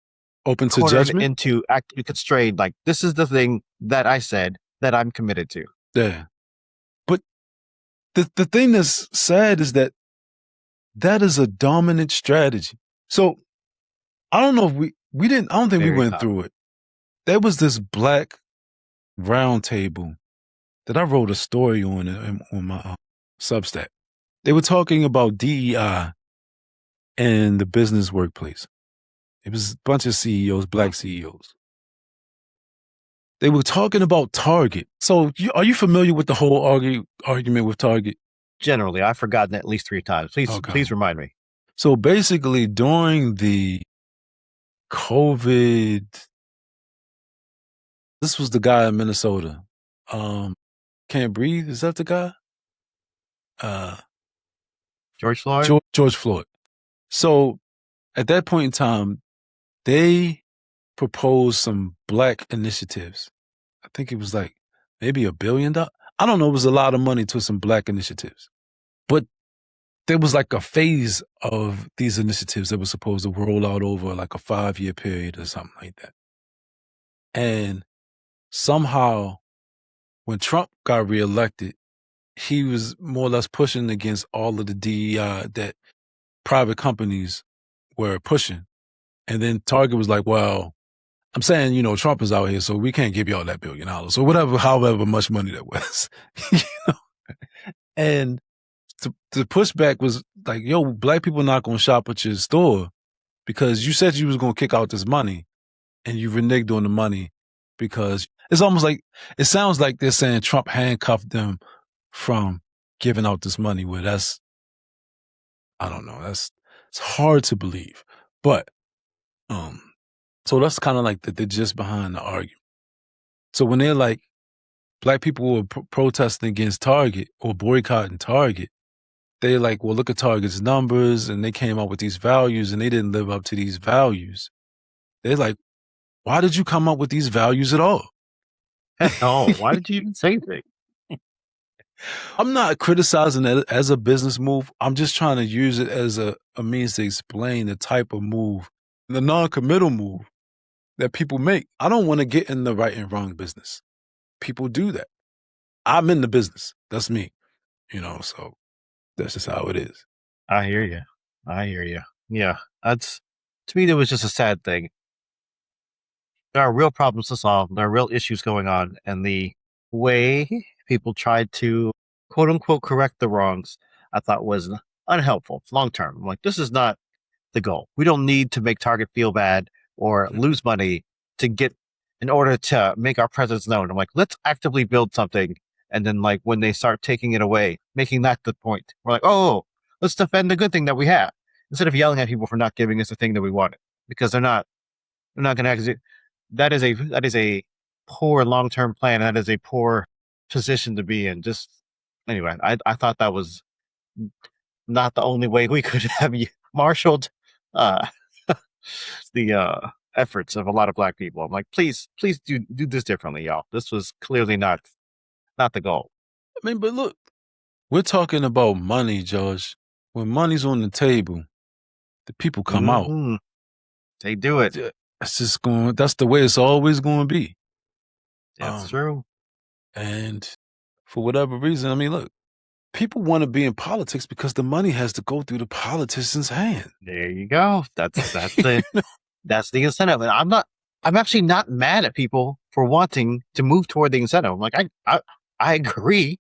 open to judgment, into actually constrained. Like, this is the thing that I said that I'm committed to. Yeah. But the thing that's sad is that is a dominant strategy. So I don't know if we didn't, I don't think we went through it. There was this black round table that I wrote a story on my Substack. They were talking about DEI and the business workplace. It was a bunch of CEOs, black CEOs. They were talking about Target. So are you familiar with the whole argument with Target? Generally, I've forgotten at least 3 times. Please remind me. So basically, during the COVID, this was the guy in Minnesota. Can't breathe. Is that the guy? George Floyd? George Floyd. So at that point in time, they proposed some black initiatives. I think it was like maybe $1 billion. I don't know. It was a lot of money to some black initiatives. But there was like a phase of these initiatives that were supposed to roll out over like a 5-year period or something like that. And somehow when Trump got reelected, he was more or less pushing against all of the DEI that private companies were pushing. And then Target was like, well, I'm saying, Trump is out here, so we can't give y'all that $1 billion or whatever, however much money that was. And the pushback was like, yo, black people not gonna shop at your store because you said you was gonna kick out this money and you reneged on the money because it's almost like it sounds like they're saying Trump handcuffed them from giving out this money. Where that's, I don't know, it's hard to believe, but so that's kind of like the gist behind the argument. So when they're like black people were protesting against Target or boycotting Target, they're like, well, look at Target's numbers, and they came up with these values, and they didn't live up to these values. They're like, why did you come up with these values at all? Oh, why did you even say that? I'm not criticizing it as a business move. I'm just trying to use it as a means to explain the type of move, the non-committal move that people make. I don't want to get in the right and wrong business. People do that. I'm in the business. That's me, so that's just how it is. I hear you. Yeah, to me, that was just a sad thing. There are real problems to solve. There are real issues going on. And the way people tried to, quote unquote, correct the wrongs, I thought was unhelpful long term. Like, this is not the goal. We don't need to make Target feel bad or lose money in order to make our presence known. I'm like, let's actively build something. And then, like, when they start taking it away, making that the point, we're like, oh, let's defend the good thing that we have instead of yelling at people for not giving us the thing that we wanted, because they're not going to exit. That is a poor long-term plan. That is a poor position to be in. Just anyway, I thought that was not the only way we could have marshaled the efforts of a lot of black people. I'm like, please do this differently, y'all. This was clearly not the goal. I mean, but look, we're talking about money, Josh. When money's on the table, the people come out. They do it. That's the way it's always going to be. That's true. And for whatever reason, I mean, look, people want to be in politics because the money has to go through the politician's hand. There you go. That's the that's the incentive. And I'm actually not mad at people for wanting to move toward the incentive. I'm like, I agree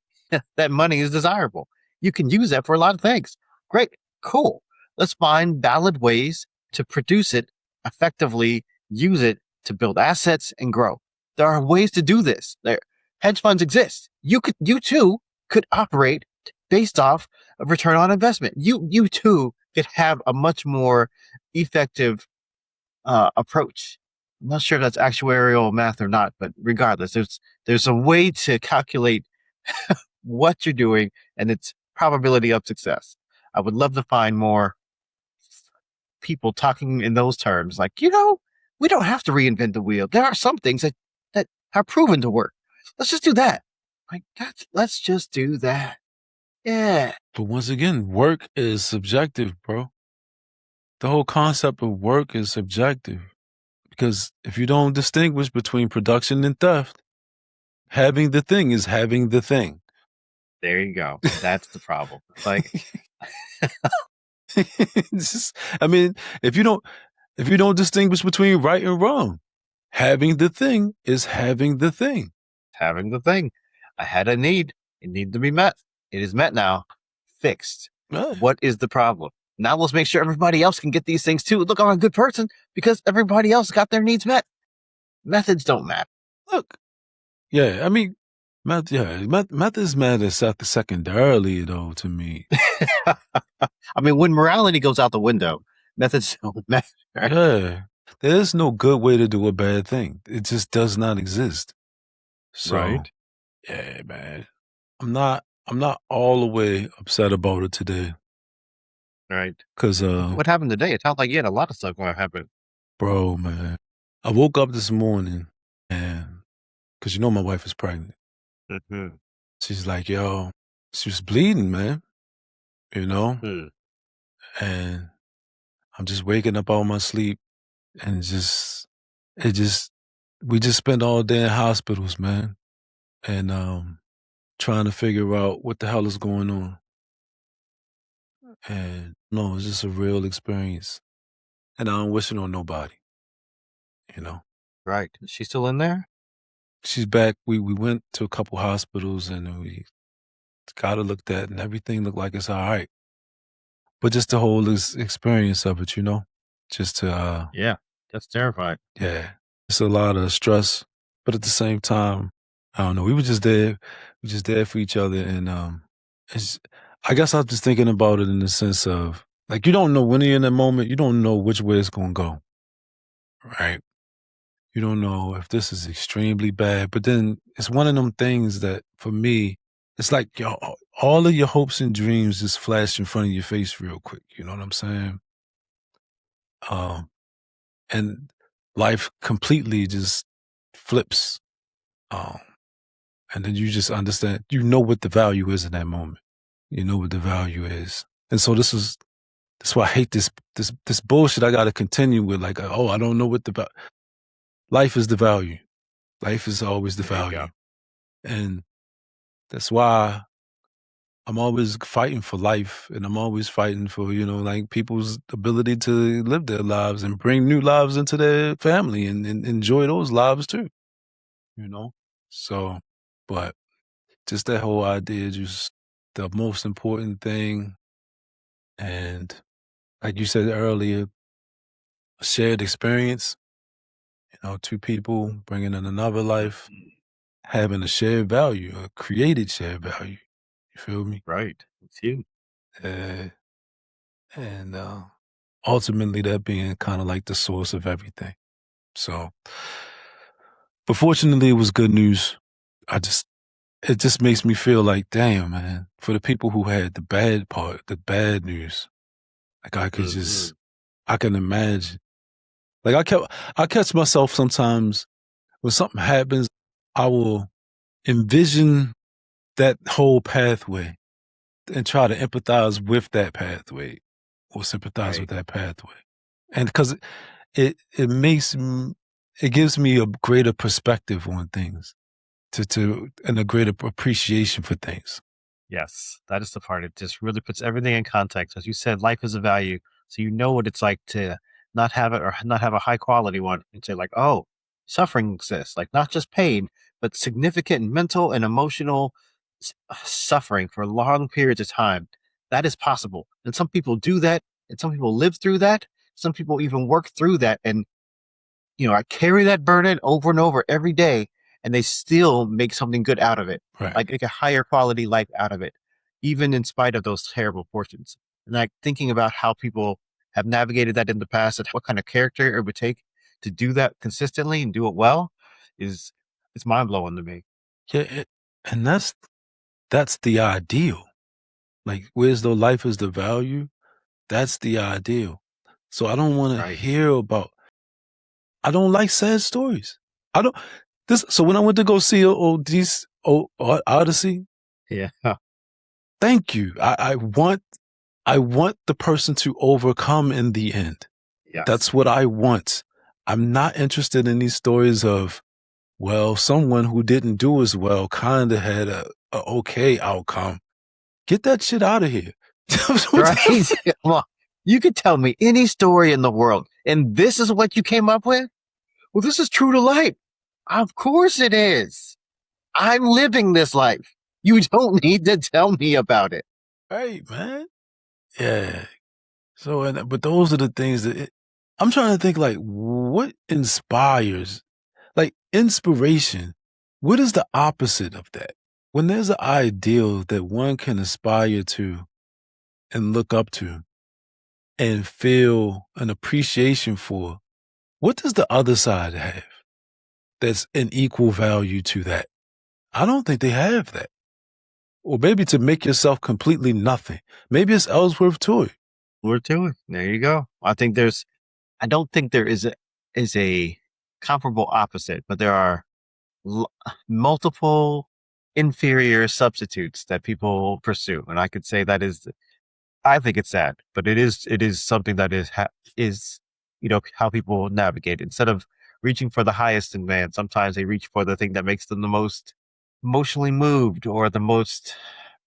that money is desirable. You can use that for a lot of things. Great, cool. Let's find valid ways to produce it effectively, use it to build assets and grow. There are ways to do this. Hedge funds exist. You too could operate based off of return on investment. You too could have a much more effective approach. I'm not sure if that's actuarial math or not, but regardless, there's a way to calculate what you're doing and its probability of success. I would love to find more people talking in those terms. Like, we don't have to reinvent the wheel. There are some things that have proven to work. Let's just do that. Like, let's just do that. Yeah. But once again, work is subjective, bro. The whole concept of work is subjective. Because if you don't distinguish between production and theft, having the thing is having the thing. There you go. That's the problem. Like, I mean, if you don't distinguish between right and wrong, having the thing is having the thing. Having the thing. I had a need. It needed to be met. It is met now. Fixed. What is the problem? Now let's make sure everybody else can get these things too. Look, I'm a good person because everybody else got their needs met. Methods don't matter. Look. Yeah, I mean, methods matter secondarily, though, to me. I mean, when morality goes out the window, methods don't matter. Yeah. There's no good way to do a bad thing. It just does not exist. So, right. Yeah, man. I'm not all the way upset about it today. Right. Because what happened today? It sounds like you had a lot of stuff going to happen. Bro, man. I woke up this morning and because my wife is pregnant. Mm-hmm. She's like, yo, she was bleeding, man. Mm. And I'm just waking up out of my sleep and we just spent all day in hospitals, man. And trying to figure out what the hell is going on. And no, it's just a real experience. And I don't wish it on nobody. Right. Is she still in there? She's back. We went to a couple hospitals and got it looked at, and everything looked like it's all right. But just the whole experience of it, just to, Yeah, that's terrifying. yeah, it's a lot of stress. But at the same time, I don't know. We were just there. We just there for each other, and it's. I guess I was just thinking about it in the sense of like you don't know when you're in that moment. You don't know which way it's gonna go, right? You don't know if this is extremely bad, but then it's one of them things that for me, it's like all of your hopes and dreams just flash in front of your face real quick. You know what I'm saying? Um, and life completely just flips. Um, and then you just understand, you know what the value is in that moment. You know what the value is. And so that's why I hate this bullshit I got to continue with. Like, oh, I don't know what life is the value. Life is always the value. And that's why I'm always fighting for life, and I'm always fighting for, like people's ability to live their lives and bring new lives into their family and enjoy those lives too, you know? So, but just that whole idea, just the most important thing. And like you said earlier, a shared experience, two people bringing in another life, having a shared value, a created shared value. You feel me? Right. It's huge. And ultimately that being kind of like the source of everything. So, but fortunately, it was good news. It just makes me feel like, damn, man, for the people who had the bad part, the bad news, like I can imagine. Like I catch myself sometimes when something happens, I will envision that whole pathway and try to empathize with that pathway or sympathize with that pathway. And because it gives me a greater perspective on things and a greater appreciation for things. Yes, that is the part. It just really puts everything in context. As you said, life is a value. So you know what it's like to not have it or not have a high quality one and say like, oh, suffering exists, like not just pain, but significant mental and emotional suffering for long periods of time. That is possible. And some people do that. And some people live through that. Some people even work through that. And, I carry that burden over and over every day and they still make something good out of it. Right. Like make a higher quality life out of it, even in spite of those terrible portions. And like thinking about how people have navigated that in the past and what kind of character it would take to do that consistently and do it well it's mind blowing to me. Yeah. And that's the ideal. Like, where's the life is the value? That's the ideal. So I don't want to hear about, I don't like sad stories. So when I went to go see Odyssey, yeah, thank you. I want the person to overcome in the end. Yes. That's what I want. I'm not interested in these stories of, well, someone who didn't do as well kind of had a okay outcome. Get that shit out of here. Right? Well, you could tell me any story in the world, and this is what you came up with? Well, this is true to life. Of course it is. I'm living this life. You don't need to tell me about it. Right, man. Yeah. So, but those are the things that I'm trying to think, like, what inspires, like inspiration. What is the opposite of that? When there's an ideal that one can aspire to and look up to and feel an appreciation for, what does the other side have that's an equal value to that? I don't think they have that. Or maybe to make yourself completely nothing. Maybe it's Ellsworth Toy. We're doing. There you go. I don't think there is a comparable opposite, but there are multiple inferior substitutes that people pursue. And I could say I think it's sad, but it is something that is how people navigate. Instead of reaching for the highest in man, sometimes they reach for the thing that makes them the most emotionally moved or the most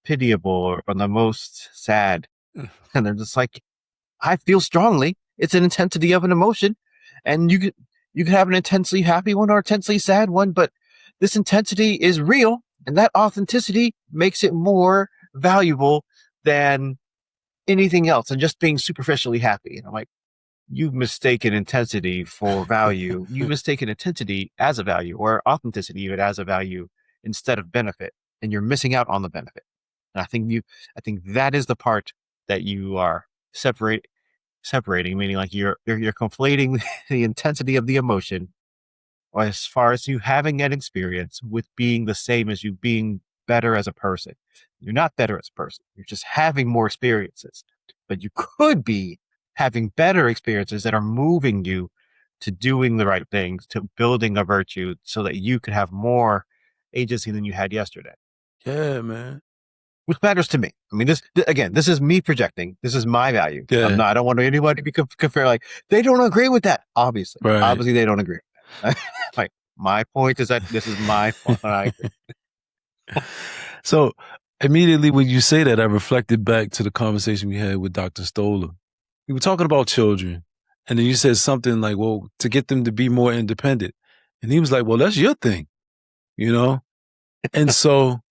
pitiable or the most sad. And they're just like, I feel strongly. It's an intensity of an emotion. And you could have an intensely happy one or intensely sad one, but this intensity is real And that authenticity makes it more valuable than anything else and just being superficially happy. And I'm like, you've mistaken intensity for value. You've mistaken intensity as a value, or authenticity even as a value instead of benefit. And you're missing out on the benefit. And I think that is the part that you are separating, meaning like you're conflating the intensity of the emotion as far as you having an experience with being the same as you being better as a person. You're not better as a person. You're just having more experiences. But you could be having better experiences that are moving you to doing the right things, to building a virtue so that you could have more agency than you had yesterday. Yeah, man. Which matters to me. I mean, this is me projecting. This is my value. Yeah. I don't want anybody to be compared. Like, they don't agree with that. Obviously, Right. obviously they don't agree. Like, my point is that this is my point. I agree. So immediately when you say that, I reflected back to the conversation we had with Dr. Stoller. We were talking about children, and then you said something like, well, to get them to be more independent. And he was like, well, that's your thing, you know? And so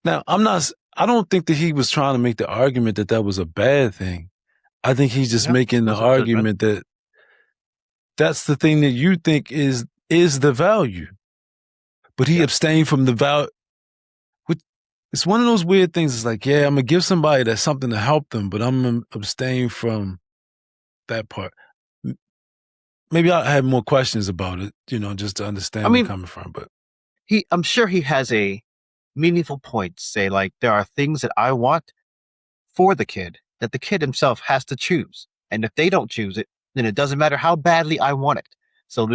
now I don't think that he was trying to make the argument that that was a bad thing. I think he's just making the argument that that's the thing that you think is the value. But he abstained from the value. It's one of those weird things. It's like, yeah, I'm going to give somebody that something to help them, but I'm going to abstain from that part. Maybe I have more questions about it, just to understand where you're coming from. But I'm sure he has a meaningful point to say, like, there are things that I want for the kid that the kid himself has to choose. And if they don't choose it, then it doesn't matter how badly I want it. So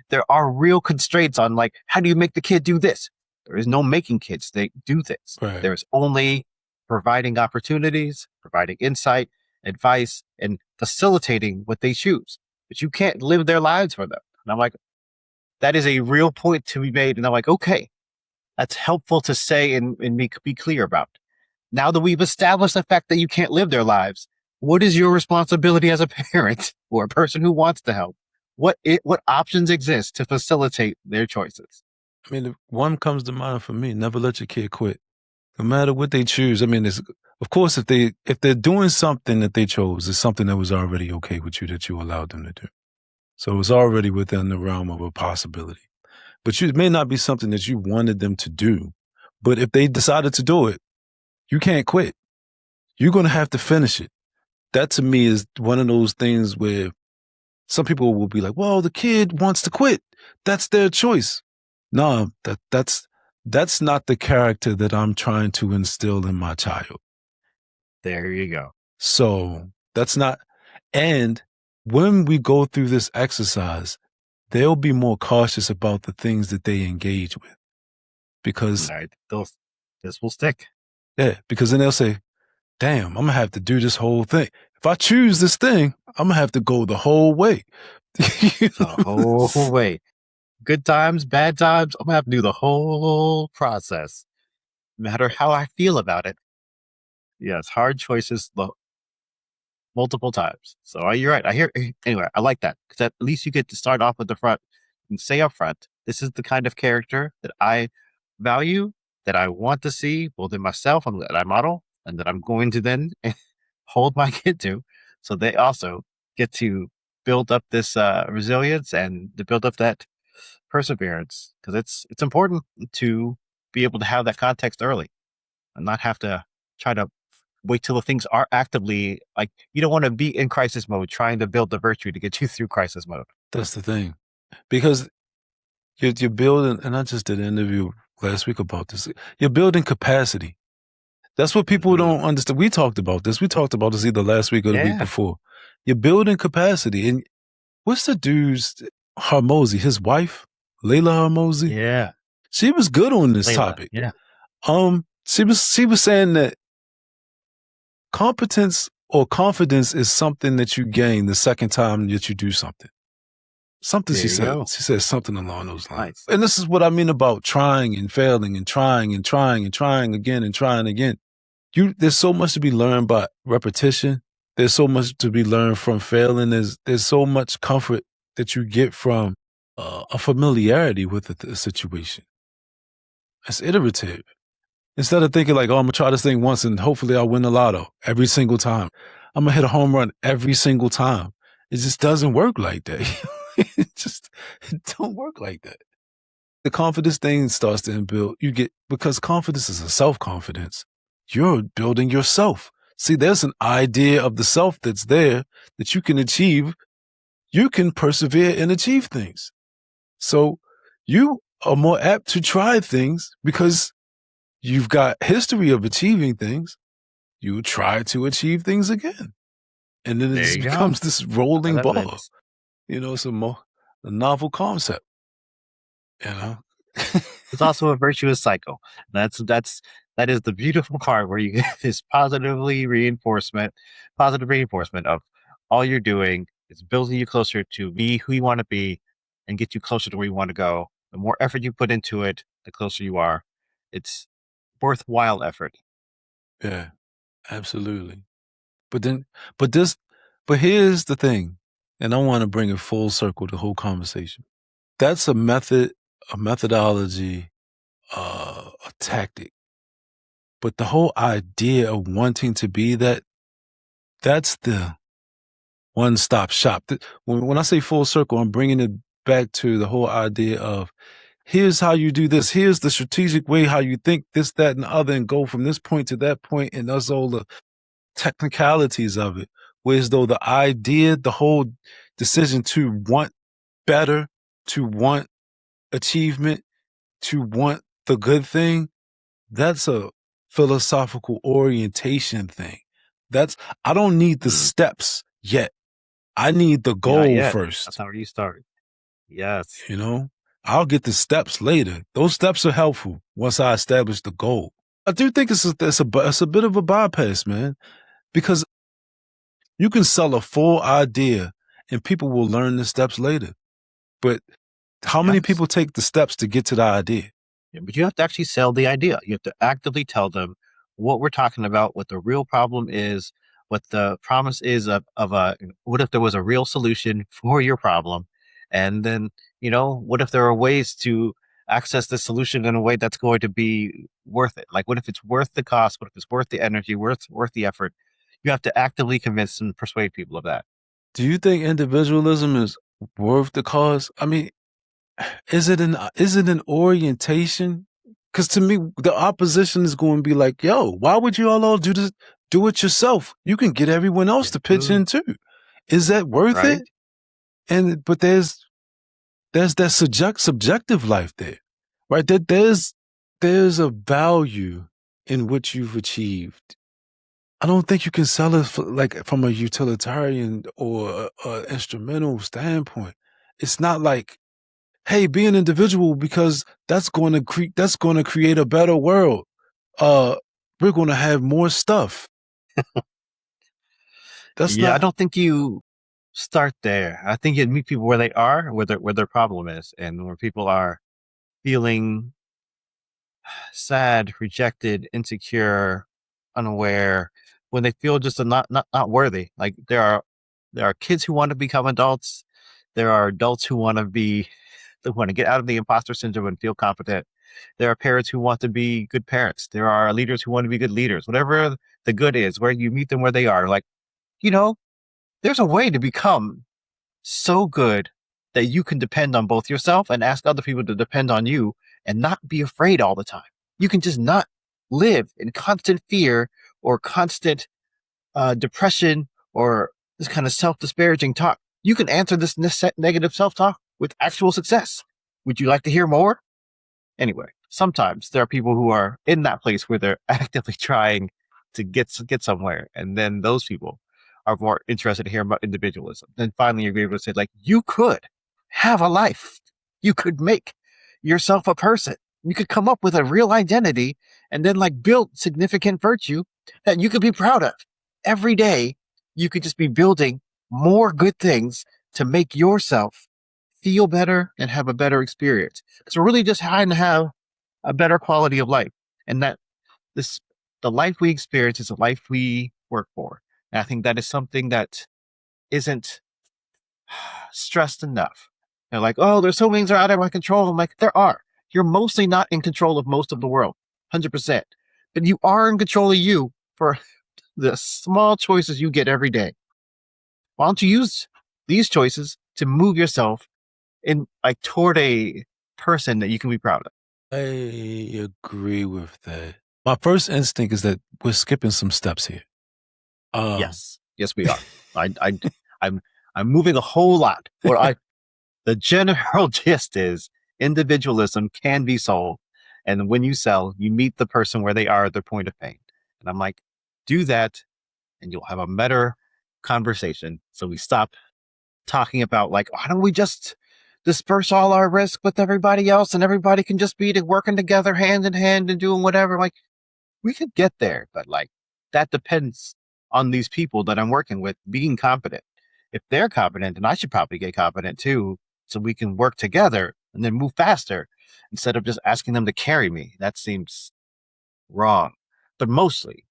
there are real constraints on, like, how do you make the kid do this? There is no making kids they do things. Right. There's only providing opportunities, providing insight, advice, and facilitating what they choose. But you can't live their lives for them. And I'm like, that is a real point to be made. And I'm like, okay, that's helpful to say and be clear about. Now that we've established the fact that you can't live their lives, what is your responsibility as a parent or a person who wants to help? What options exist to facilitate their choices? I mean, one comes to mind for me: never let your kid quit, no matter what they choose. I mean, of course, if they're doing something that they chose, it's something that was already okay with you that you allowed them to do. So it's already within the realm of a possibility. But it may not be something that you wanted them to do. But if they decided to do it, you can't quit. You're going to have to finish it. That to me is one of those things where some people will be like, well, the kid wants to quit. That's their choice. No, that's not the character that I'm trying to instill in my child. There you go. So that's not, and when we go through this exercise, they'll be more cautious about the things that they engage with, because this will stick. Yeah, because then they'll say, damn, I'm going to have to do this whole thing. If I choose this thing, I'm going to have to go the whole way. The whole way. Good times, bad times, I'm going to have to do the whole process. No matter how I feel about it. Yes, hard choices multiple times. So you're right. Anyway, I like that, because at least you get to start off at the front and say up front, this is the kind of character that I value, that I want to see both in myself and that I model, and that I'm going to then hold my kid to, so they also get to build up this resilience and to build up that perseverance, because it's important to be able to have that context early and not have to try to wait till the things are actively, like, you don't want to be in crisis mode trying to build the virtue to get you through crisis mode. That's the thing, because you're building, and I just did an interview last week about this. You're building capacity. That's what people don't understand. We talked about this. We talked about this either last week or the week before. You're building capacity. And what's the dude's, Hormozy, his wife, Layla Hormozy? Yeah. She was good on this topic. Yeah. She was saying that competence or confidence is something that you gain the second time that you do something. Something she said. She said something along those lines. Nice. And this is what I mean about trying and failing and trying and trying and trying again and trying again. There's so much to be learned by repetition. There's so much to be learned from failing. There's so much comfort that you get from a familiarity with the situation. It's iterative. Instead of thinking like, oh, I'm gonna try this thing once and hopefully I'll win the lotto every single time. I'm gonna hit a home run every single time. It just doesn't work like that. It don't work like that. The confidence thing starts to build. Because confidence is a self-confidence. You're building yourself. See, there's an idea of the self that's there that you can achieve. You can persevere and achieve things. So you are more apt to try things because you've got history of achieving things. You try to achieve things again. And then it just becomes this rolling ball. It's a novel concept. It's also a virtuous cycle. That is the beautiful part where you get this positive reinforcement of all you're doing is building you closer to be who you want to be and get you closer to where you want to go. The more effort you put into it, the closer you are. It's worthwhile effort. Yeah, absolutely. But here's the thing, and I want to bring it full circle, the whole conversation. That's a methodology, a tactic. But the whole idea of wanting to be that's the one-stop shop. When I say full circle, I'm bringing it back to the whole idea of here's how you do this. Here's the strategic way how you think this, that, and the other, and go from this point to that point, and that's all the technicalities of it. Whereas though the idea, the whole decision to want better, to want achievement, to want the good thing, that's a philosophical orientation thing. I don't need the steps yet. I need the goal first. That's how you start. Yes. I'll get the steps later. Those steps are helpful once I establish the goal. I do think it's a bit of a bypass, man, because you can sell a full idea and people will learn the steps later. But how many people take the steps to get to the idea? Yeah, but you have to actually sell the idea. You have to actively tell them what we're talking about, what the real problem is, what the promise is of what if there was a real solution for your problem? And then, what if there are ways to access the solution in a way that's going to be worth it? Like, what if it's worth the cost? What if it's worth the energy, worth the effort? You have to actively convince and persuade people of that. Do you think individualism is worth the cause? I mean, is it an orientation? Because to me, the opposition is going to be like, yo, why would you all do this? Do it yourself. You can get everyone else to pitch in too. Is that worth it? But there's that subjective life there, right? That there's a value in what you've achieved. I don't think you can sell it from a utilitarian or a instrumental standpoint. It's not like, hey, be an individual because that's going to create a better world. We're going to have more stuff. I don't think you start there. I think you meet people where they are, where their problem is, and where people are feeling sad, rejected, insecure, unaware, when they feel just not worthy. Like there are kids who want to become adults. There are adults who want to get out of the imposter syndrome and feel competent. There are parents who want to be good parents. There are leaders who want to be good leaders. Whatever the good is, where you meet them where they are. Like, there's a way to become so good that you can depend on both yourself and ask other people to depend on you and not be afraid all the time. You can just not live in constant fear or constant depression or this kind of self-disparaging talk. You can answer this negative self-talk with actual success. Would you like to hear more? Anyway, sometimes there are people who are in that place where they're actively trying to get somewhere. And then those people are more interested to hear about individualism. Then finally you're able to say, like, you could have a life. You could make yourself a person. You could come up with a real identity and then build significant virtue that you could be proud of. Every day, you could just be building more good things to make yourself feel better and have a better experience. Because we're really just trying to have a better quality of life. And that the life we experience is a life we work for. And I think that is something that isn't stressed enough. They're like, oh, there's so many things that are out of my control. I'm like, there are. you're mostly not in control of most of the world, 100%. But you are in control of you for the small choices you get every day. Why don't you use these choices to move yourself in like toward a person that you can be proud of? I agree with that. My first instinct is that we're skipping some steps here. Yes, we are. I'm moving a whole lot. The general gist is individualism can be sold, and when you sell, you meet the person where they are at their point of pain. And I'm like, do that, and you'll have a better conversation. So we stop talking about like, why don't we just disperse all our risk with everybody else, and everybody can just be working together hand in hand and doing whatever. Like, we could get there, but like that depends on these people that I'm working with being competent. If they're competent, then I should probably get competent too, so we can work together and then move faster instead of just asking them to carry me. That seems wrong. But mostly,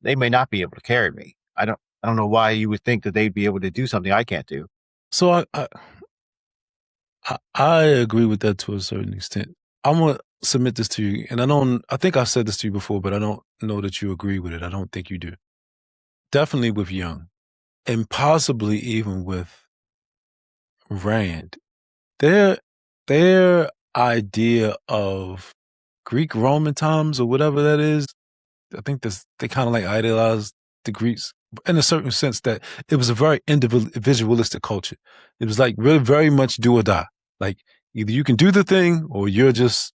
they may not be able to carry me. I don't know why you would think that they'd be able to do something I can't do. So I agree with that to a certain extent. I'm gonna submit this to you, and I think I said this to you before, but I don't know that you agree with it. I don't think you do. Definitely with Jung, and possibly even with Rand. Their idea of Greek Roman times or whatever that is, I think they kind of like idealized the Greeks in a certain sense that it was a very individualistic culture. It was like really very much do or die. Like either you can do the thing or you're just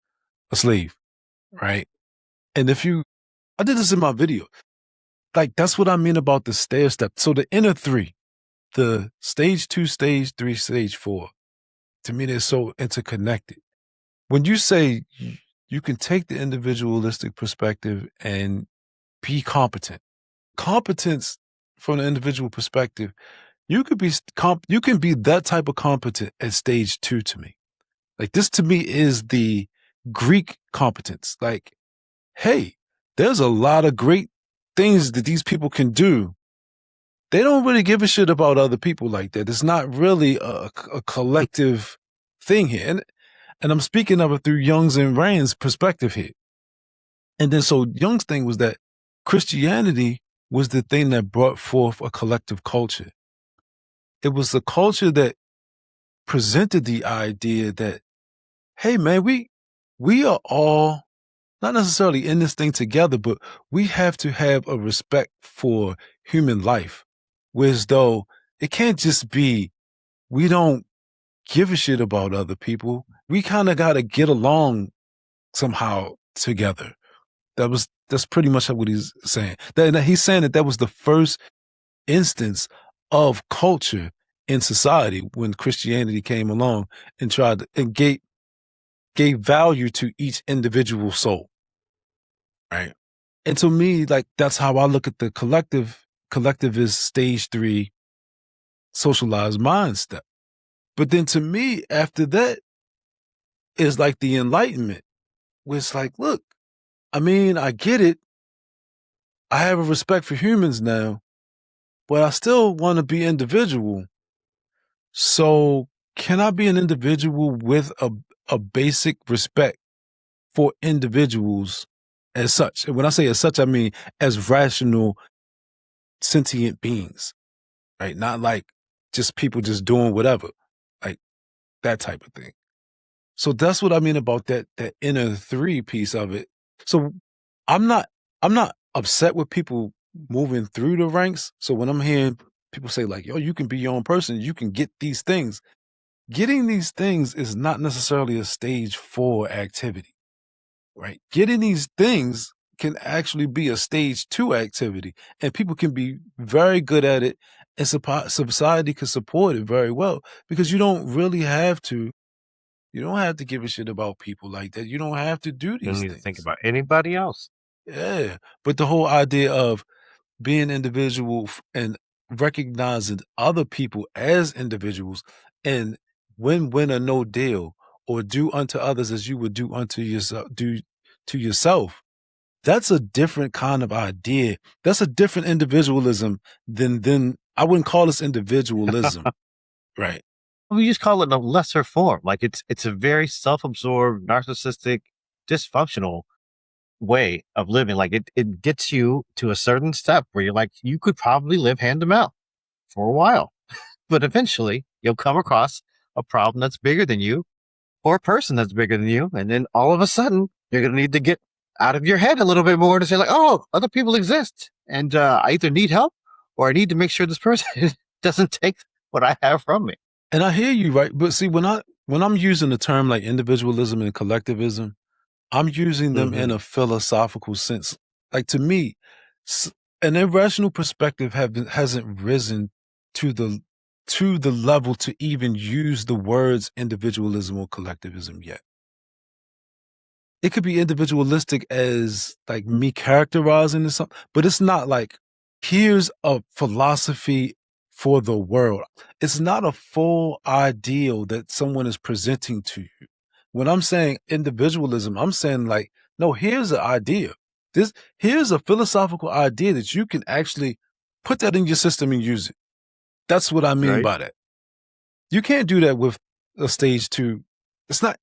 a slave, right? And I did this in my video. Like that's what I mean about the stair step. So the inner three, the stage 2, stage 3, stage 4, to me they're so interconnected. When you say you can take the individualistic perspective and be competent, competence from the individual perspective, you can be that type of competent at stage 2 to me. Like this to me is the Greek competence. Like, hey, there's a lot of great things that these people can do. They don't really give a shit about other people like that. It's not really a collective thing here. And I'm speaking of it through Jung's and Rand's perspective here. And then so Jung's thing was that Christianity was the thing that brought forth a collective culture. It was the culture that presented the idea that, hey man, we are all not necessarily in this thing together, but we have to have a respect for human life. Whereas though it can't just be, we don't give a shit about other people. We kind of got to get along somehow together. That's pretty much what he's saying. That he's saying that was the first instance of culture in society when Christianity came along and gave value to each individual soul. Right. And to me, like that's how I look at the collectivist stage 3 socialized mind step. But then to me, after that is like the enlightenment, where it's like, look, I mean, I get it. I have a respect for humans now, but I still want to be individual. So can I be an individual with a basic respect for individuals as such? And when I say as such, I mean as rational, sentient beings, right? Not like just people just doing whatever, like that type of thing. So that's what I mean about that inner 3 piece of it. So I'm not upset with people moving through the ranks. So when I'm hearing people say like, yo, you can be your own person, you can get these things. Getting these things is not necessarily a stage 4 activity, right? Getting these things can actually be a stage 2 activity, and people can be very good at it, and society can support it very well because you don't really have to. You don't have to give a shit about people like that. You don't have to do these You don't need things. to think about anybody else. Yeah, but the whole idea of being individual and recognizing other people as individuals and win or no deal, or do unto others as you would do unto yourself, do to yourself. That's a different kind of idea. That's a different individualism than I wouldn't call this individualism, right? We just call it a lesser form. Like it's a very self-absorbed, narcissistic, dysfunctional way of living. Like it gets you to a certain step where you're like, you could probably live hand to mouth for a while, but eventually you'll come across a problem that's bigger than you or a person that's bigger than you. And then all of a sudden you're going to need to get out of your head a little bit more to say like, oh, other people exist. And I either need help or I need to make sure this person doesn't take what I have from me. And I hear you, right? But see, when I'm using the term like individualism and collectivism, I'm using them in a philosophical sense. Like to me, an irrational perspective hasn't risen to the level to even use the words individualism or collectivism yet. It could be individualistic as like me characterizing something, but it's not like here's a philosophy for the world. It's not a full ideal that someone is presenting to you. When I'm saying individualism, I'm saying like, no, here's an idea. Here's a philosophical idea that you can actually put that in your system and use it. That's what I mean by that. You can't do that with a stage 2. It's not,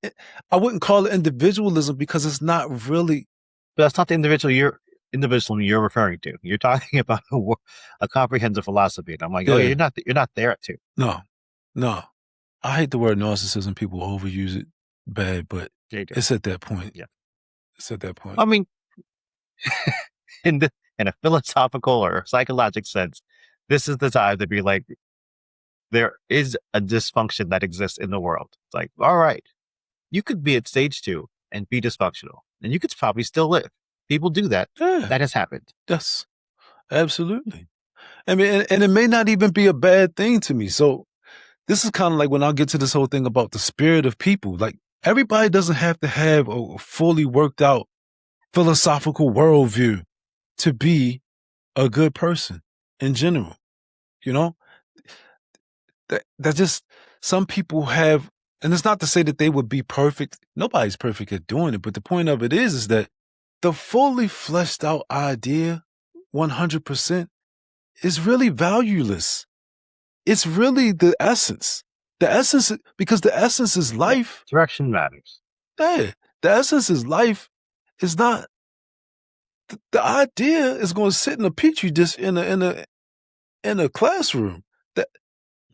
I wouldn't call it individualism because it's not really. But that's not the individualism you're referring to. You're talking about a comprehensive philosophy. And I'm like, oh, you're not there at 2. No. I hate the word narcissism. People overuse it bad, but it's at that point. Yeah. It's at that point. I mean, in a philosophical or psychological sense, this is the time to be like, there is a dysfunction that exists in the world. It's like, all right, you could be at stage 2 and be dysfunctional, and you could probably still live. People do that. Yeah. That has happened. Yes, absolutely. I mean, and it may not even be a bad thing to me. So this is kind of like when I get to this whole thing about the spirit of people. Like everybody doesn't have to have a fully worked out philosophical worldview to be a good person in general. You know, that just some people have, and it's not to say that they would be perfect. Nobody's perfect at doing it. But the point of it is that the fully fleshed out idea, 100%, is really valueless. It's really the essence. The essence, because the essence is life. Direction matters. Yeah, the essence is life. It's not. The idea is going to sit in a petri dish in a classroom.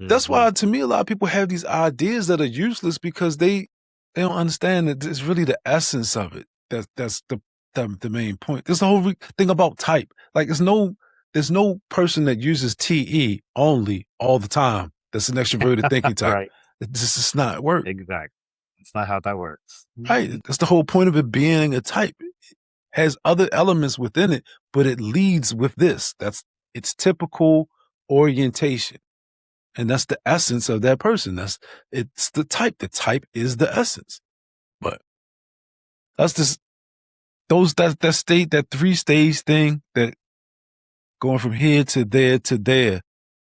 That's why, to me, a lot of people have these ideas that are useless because they don't understand that it's really the essence of it. That's the main point. There's the whole thing about type. Like there's no person that uses TE only all the time. That's an extroverted thinking type. Right. This is not work. Exactly. It's not how that works. Right. That's the whole point of it being a type. It has other elements within it, but it leads with this. That's its typical orientation. And that's the essence of that person. It's the type. The type is the essence. But that's just that state, that 3-stage thing, that going from here to there.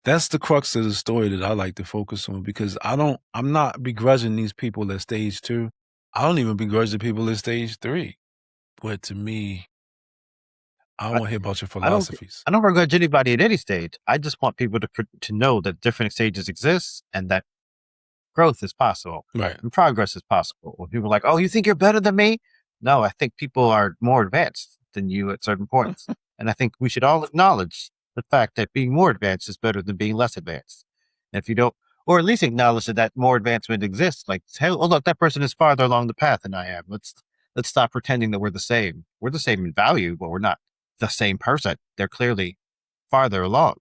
That's the crux of the story that I like to focus on, because I'm not begrudging these people at stage 2. I don't even begrudge the people at stage 3. But to me, I don't want to hear about your philosophies. I don't begrudge anybody at any stage. I just want people to know that different stages exist and that growth is possible. Right. And progress is possible. When people are like, oh, you think you're better than me? No, I think people are more advanced than you at certain points. And I think we should all acknowledge the fact that being more advanced is better than being less advanced. And if you don't, or at least acknowledge that more advancement exists, like, hey, oh, look, that person is farther along the path than I am. Let's stop pretending that we're the same. We're the same in value, but we're not the same person. They're clearly farther along.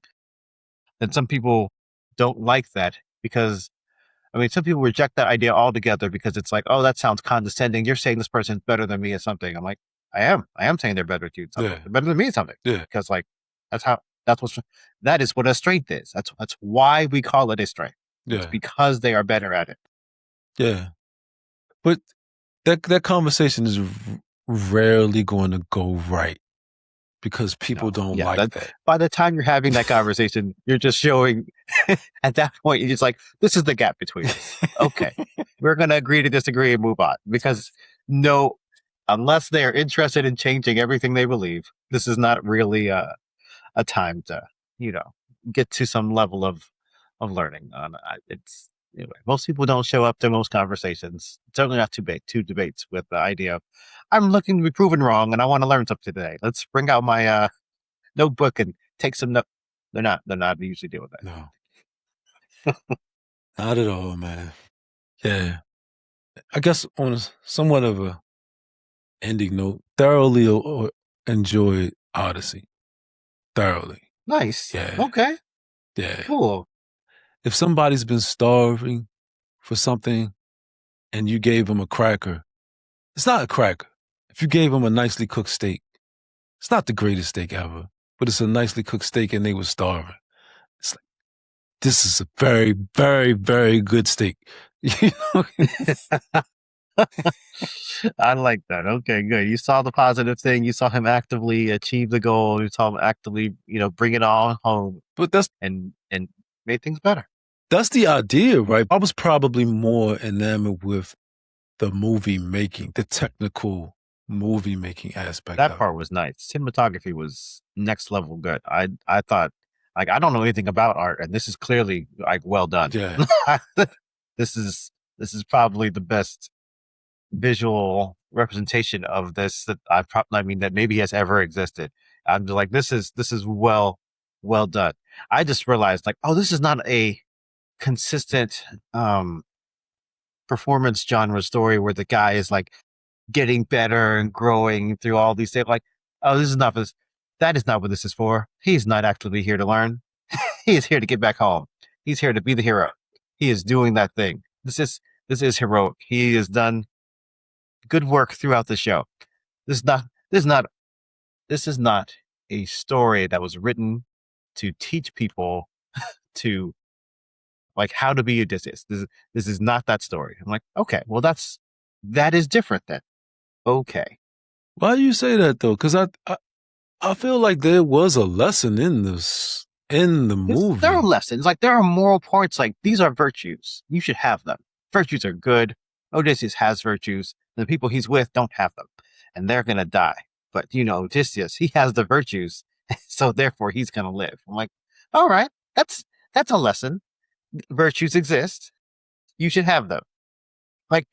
And some people don't like that because, I mean, some people reject that idea altogether because it's like, oh, that sounds condescending. You're saying this person's better than me at something. I'm like, I am saying they're better at you at something. Yeah. They're better than me at something. Yeah. Because like, that is what a strength is. That's why we call it a strength. Yeah. It's because they are better at it. Yeah. But that conversation is rarely going to go right because people don't like that. By the time you're having that conversation, you're just showing at that point, you're just like, this is the gap between us. Okay. We're going to agree to disagree and move on, because unless they're interested in changing everything they believe, this is not really a time to, get to some level of learning. Anyway, most people don't show up to most conversations. Certainly not two debates with the idea of, I'm looking to be proven wrong and I want to learn something today. Let's bring out my notebook and take some notes. They're not usually doing that. No, not at all, man. Yeah. I guess on somewhat of a ending note, thoroughly enjoyed Odyssey. Thoroughly. Nice. Yeah. Okay. Yeah. Cool. If somebody's been starving for something and you gave them a cracker, it's not a cracker. If you gave them a nicely cooked steak, it's not the greatest steak ever, but it's a nicely cooked steak and they were starving. It's like, this is a very, very, very good steak. You know? I like that. Okay, good. You saw the positive thing. You saw him actively achieve the goal. You saw him actively, bring it all home. But that's and made things better. That's the idea, right? I was probably more enamored with the movie making, the technical movie making aspect. That part was nice. Cinematography was next level good. I thought, like, I don't know anything about art, and this is clearly like well done. Yeah. This is probably the best visual representation of this that that maybe has ever existed. I'm just like, this is well done. I just realized, like, oh, this is not a consistent performance genre story where the guy is like getting better and growing through all these things. Like, oh, this is not this. That is not what this is for. He's not actually here to learn. He is here to get back home. He's here to be the hero. He is doing that thing. This is heroic. He has done good work throughout the show. This is not a story that was written to teach people to, like, how to be Odysseus. This is not that story. I'm like, okay, well, that is different then. Okay. Why do you say that though? Because I feel like there was a lesson in this in the movie. There are lessons. Like, there are moral points. Like, these are virtues. You should have them. Virtues are good. Odysseus has virtues. The people he's with don't have them, and they're gonna die. But Odysseus, he has the virtues, so therefore he's gonna live. I'm like, all right, that's a lesson. Virtues exist. You should have them. Like,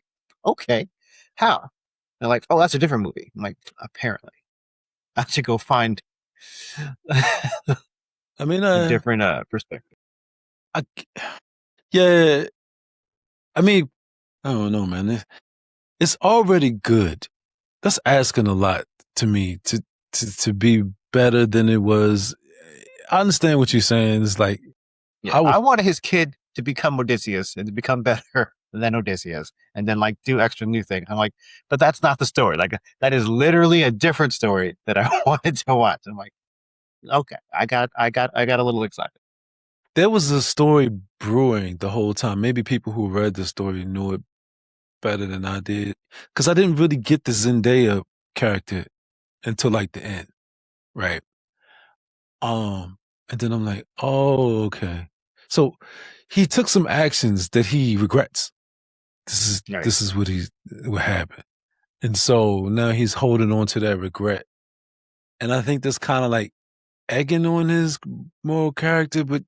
okay, how? They're like, oh, that's a different movie. I'm like, apparently, I should go find I mean, a different perspective. Yeah, I mean, I don't know, man. It's already good. That's asking a lot to me to be better than it was. I understand what you're saying. It's like, I wanted his kid to become Odysseus and to become better than Odysseus, and then like do extra new things. I'm like, but that's not the story. Like, that is literally a different story that I wanted to watch. I'm like, okay, I got a little excited. There was a story brewing the whole time. Maybe people who read the story knew it better than I did, because I didn't really get the Zendaya character until like the end, right? And then I'm like, oh, okay. So he took some actions that he regrets. This is what happened, and so now he's holding on to that regret, and I think that's kind of like egging on his moral character, but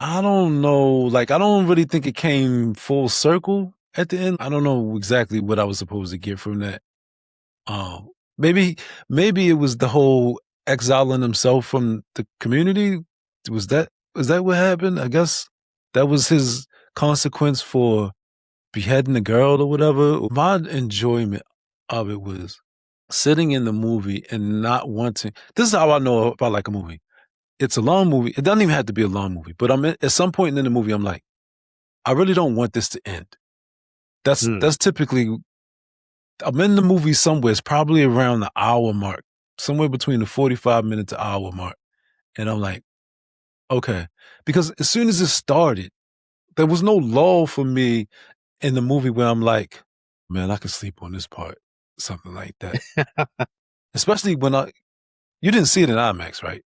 I don't know. Like, I don't really think it came full circle at the end. I don't know exactly what I was supposed to get from that. Maybe it was the whole exiling himself from the community. Was that what happened? I guess that was his consequence for beheading the girl or whatever. My enjoyment of it was sitting in the movie and not wanting. This is how I know if I like a movie. It's a long movie. It doesn't even have to be a long movie, but at some point in the movie, I'm like, I really don't want this to end. That's typically, I'm in the movie somewhere. It's probably around the hour mark, somewhere between the 45-minute to hour mark. And I'm like, okay. Because as soon as it started, there was no lull for me in the movie where I'm like, man, I could sleep on this part. Something like that. Especially when you didn't see it in IMAX, right?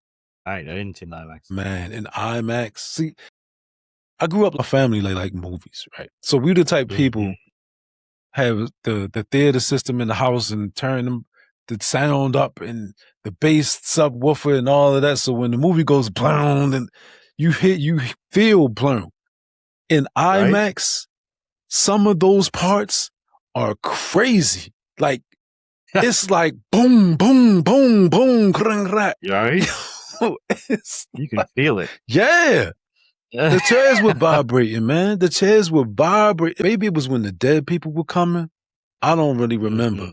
I didn't see IMAX. Man, in IMAX. See, I grew up in a family like movies, right? So we the type of people have the theater system in the house and turn the sound up and the bass subwoofer and all of that. So when the movie goes blown and you feel blown. in IMAX, some of those parts are crazy. Like, it's like boom, boom, boom, boom, right? You can feel it. Yeah. The chairs were vibrating, man. The chairs were vibrating. Maybe it was when the dead people were coming. I don't really remember.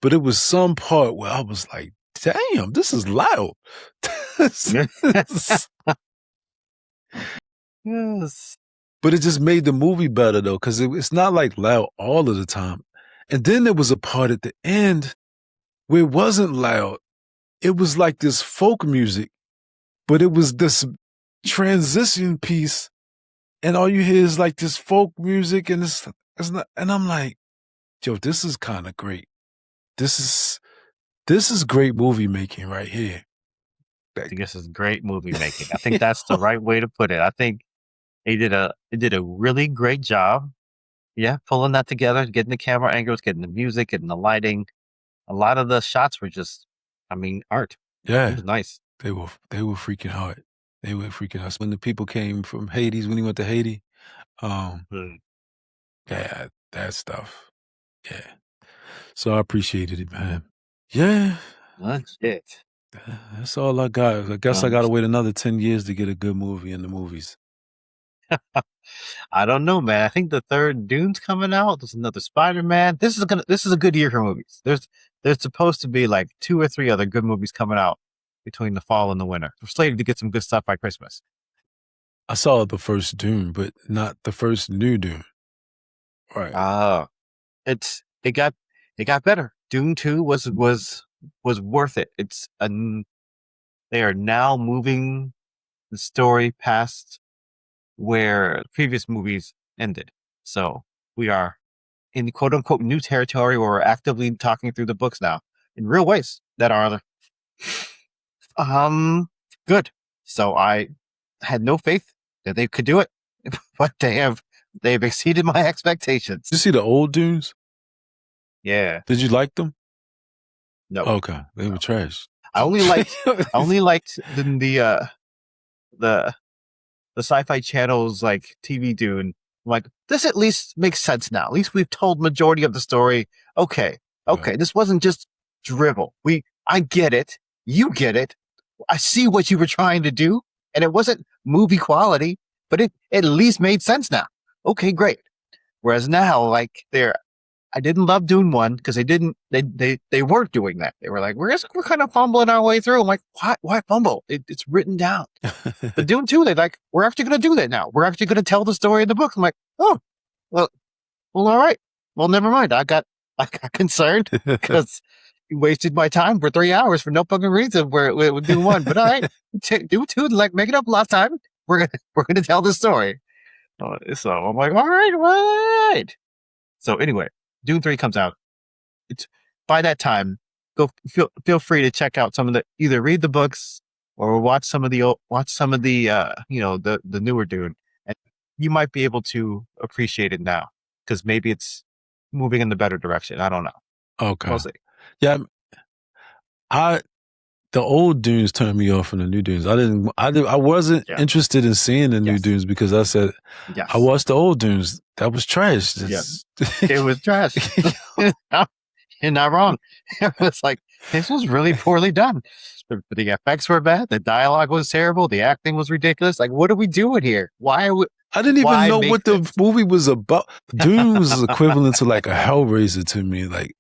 But it was some part where I was like, damn, this is loud. Yes. But it just made the movie better, though, because it's not like loud all of the time. And then there was a part at the end where it wasn't loud. It was like this folk music, but it was this transition piece. And all you hear is like this folk music, and it's not. And I'm like, yo, this is kind of great. This is great movie making right here. I think this is great movie making. I think that's the right way to put it. I think they did a really great job. Yeah, pulling that together, getting the camera angles, getting the music, getting the lighting. A lot of the shots were just, art. Yeah, it was nice. They were freaking hard. They were freaking hard. When the people came from Haiti, when he went to Haiti, yeah, that stuff. Yeah. So I appreciated it, man. Yeah. Legit. That's all I got. I guess I got to wait another 10 years to get a good movie in the movies. I don't know, man. I think the third Dune's coming out. There's another Spider-Man. This is a good year for movies. There's supposed to be like 2 or 3 other good movies coming out between the fall and the winter. We're slated to get some good stuff by Christmas. I saw the first Dune, but not the first new Dune. Right. It got better. Dune 2 was worth it. They are now moving the story past where previous movies ended. So we are in quote unquote new territory where we're actively talking through the books now in real ways that are good. So I had no faith that they could do it, but they've exceeded my expectations. Did you see the old Dunes? Yeah. Did you like them? No. Okay. They were trash. I only liked the Sci-Fi Channel's like TV Dune. I'm like, this at least makes sense now. At least we've told majority of the story. Okay. Right. This wasn't just drivel. I get it. You get it. I see what you were trying to do, and it wasn't movie quality, but it at least made sense now. Okay, great. Whereas now, like I didn't love Dune 1 because they weren't doing that. They were like, we're kind of fumbling our way through. I'm like, why fumble? It's written down. But Dune 2, they're like, we're actually going to do that now. We're actually going to tell the story in the book. I'm like, oh, well, all right. Well, never mind. I got concerned because you wasted my time for 3 hours for no fucking reason with Dune 1. But all right, Dune 2, like, make it up last time. We're gonna tell the story. So I'm like, all right. So anyway, Dune 3 comes out. It's by that time, feel free to check out some of either read the books or watch some of the the newer Dune, and you might be able to appreciate it now because maybe it's moving in the better direction. I don't know. Okay. We'll see. Yeah, the old Dunes turned me off from the new Dunes. I wasn't interested in seeing the new Dunes because I said I watched the old Dunes. That was trash. It was trash. You're not wrong. It was like, this was really poorly done. The effects were bad. The dialogue was terrible. The acting was ridiculous. Like, what are we doing here? Why are we? I didn't even know what the movie was about. Dune was equivalent to like a Hellraiser to me. Like,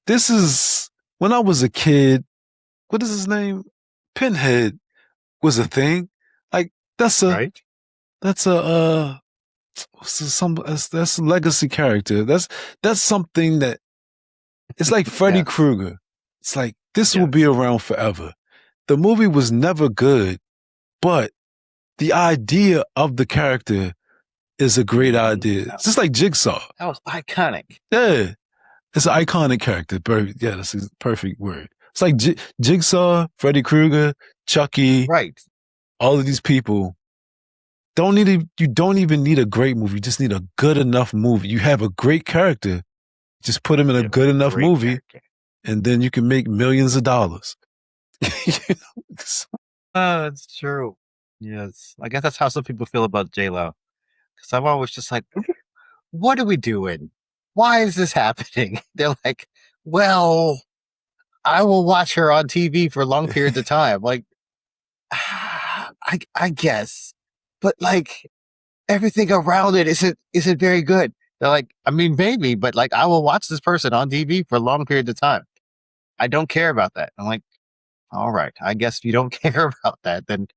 this is when I was a kid. What is his name? Pinhead was a thing. Like, that's a legacy character. That's something that it's like Freddy Krueger. It's like this will be around forever. The movie was never good, but the idea of the character is a great idea. It's just like Jigsaw. That was iconic. Yeah. It's an iconic character. Yeah, that's a perfect word. It's like Jigsaw, Freddy Krueger, Chucky. Right. All of these people you don't even need a great movie. You just need a good enough movie. You have a great character. Just put him in a good enough movie, and then you can make millions of dollars. That's true. Yes. I guess that's how some people feel about J-Lo. Because I'm always just like, what are we doing? Why is this happening? They're like, well, I will watch her on TV for long periods of time. Like, I guess, but like everything around it isn't very good. They're like, I mean, maybe, but like, I will watch this person on TV for long periods of time. I don't care about that. I'm like, all right, I guess if you don't care about that, then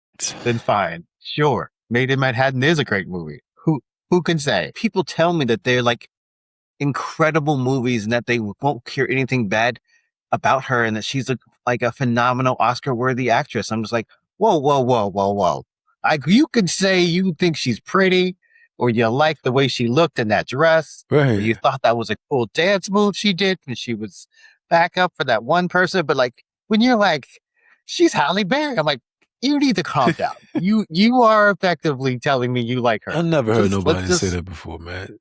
fine, sure. Made in Manhattan is a great movie. Who can say? People tell me that they're like incredible movies and that they won't hear anything bad about her and that she's like a phenomenal Oscar-worthy actress. I'm just like, whoa, whoa, whoa, whoa, whoa. You could say you think she's pretty, or you like the way she looked in that dress, or you Right. thought that was a cool dance move she did when she was back up for that one person. But like when you're like, she's Halle Berry, I'm like, you need to calm down. You are effectively telling me you like her. I never heard Let's nobody say just that before, man.